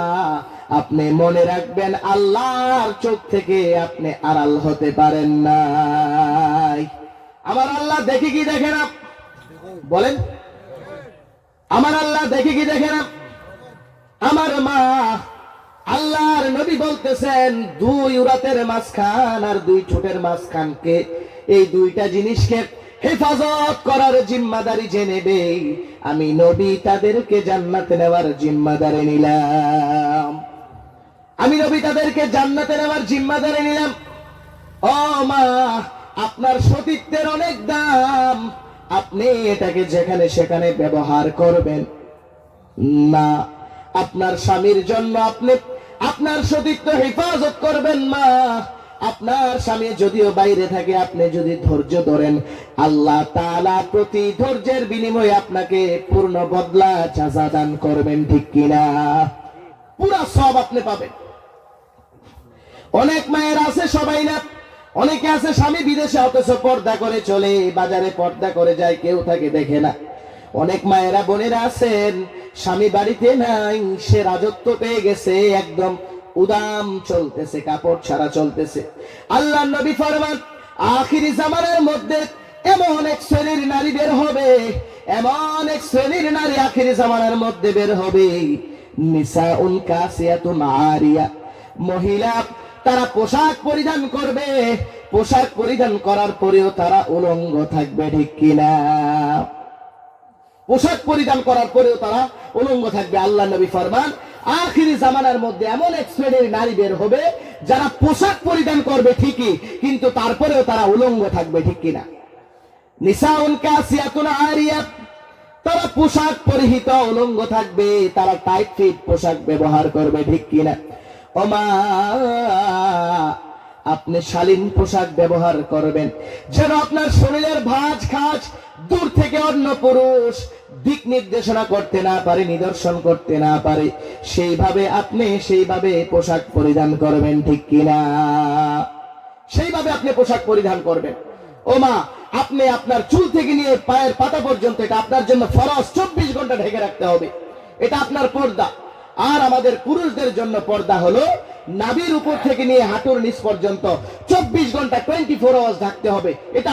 আপনি মনে রাখবেন আল্লাহর চোখ থেকে আপনি আড়াল হতে পারেন নাই। আমার আল্লাহ দেখে কি দেখে না? বলেন, আমার আল্লাহ দেখে কি দেখে না? আমার মা, আল্লাহর নবী বলতেছেন 2 উরাতের মাঝখান আর 2 ঠোঁটের মাঝখানকে, এই 2টা জিনিসকে হেফাজত করার জিম্মাদারি যে নেবে, আমি নবী তাদেরকে জান্নাতে নেওয়ার জিম্মাদারি নিলাম। আমি নবী তাদেরকে জান্নাতে নেওয়ার জিম্মাদারি নিলাম। ও মা, আপনার সতীত্বের অনেক দাম, আপনি এটাকে যেখানে সেখানে ব্যবহার করবেন না। আপনার স্বামীর জন্য আপনি আপনার সতীত্ব হেফাজত করবেন। মা, আপনার স্বামী যদিও বাইরে থাকে, আপনি যদি ধৈর্য ধরেন, আল্লাহ তাআলা প্রতি ধৈর্যের বিনিময়ে আপনাকে পূর্ণ বদলা জাযা দান করবেন, ঠিক কিনা? পুরা সব আপনি পাবেন। অনেক মায়ের আছে, সবাই না, অনেকে আছে স্বামী বিদেশে অথচ পর্দা করে চলে, বাজারে পর্দা করে যায়, কেউ তাকে দেখে না। অনেক মায়েরা বোনেরা আছেন, স্বামী বাড়িতে নাই, সে রাজত্ব পেয়ে গেছে, একদম উদাম চলতেছে, কাপড় ছাড়া চলতেছে। আল্লাহ নবী ফরমান, আখিরি জামানার মধ্যে এমন এক শ্রেণীর নারী বের হবে, এমন এক শ্রেণীর নারী আখিরি জামানার মধ্যে বের হবে, নিসাউন কাসিয়াতুন আরিয়া, মহিলা তারা পোশাক পরিধান করবে, পোশাক পরিধান করার পরেও তারা উলঙ্গ থাকবে, ঠিক কিনা? পোশাক পরিধান করার পরেও তারা উলঙ্গ থাকবে। আল্লাহ নবী ফরমান, আখিরি জামানার মধ্যে এমন এক শ্রেণীর নারী বের হবে যারা পোশাক পরিধান করবে ঠিকই, কিন্তু তারপরেও তারা উলঙ্গ থাকবে, ঠিক কিনা? নিসাউন কাসিয়াতুন আরিয়াত, তারা পোশাক পরিহিত উলঙ্গ থাকবে, তারা টাইট ফিট পোশাক ব্যবহার করবে, ঠিক কিনা? ওমা, আপনি শালীন পোশাক ব্যবহার করবেন, যেন আপনার শরীরের ভাঁজ খাজ দূর থেকে অন্য পুরুষ দিক নির্দেশনা করতে না পারে, নিদর্শন করতে না পারে, সেইভাবে পোশাক পরিধান করবেন, ঠিক কিনা? সেইভাবে আপনি পোশাক পরিধান করবেন। ওমা, আপনি আপনার চুল থেকে নিয়ে পায়ের পাতা পর্যন্ত এটা আপনার জন্য ফরজ, 24 ঘন্টা ঢেকে রাখতে হবে, এটা আপনার পর্দা। আর আমাদের পুরুষদের জন্য পর্দা হলো নাভির উপর থেকে নিয়ে হাঁটুর নিচ পর্যন্ত 24 ঘন্টা 24 আওয়ার্স ঢাকতে হবে, এটা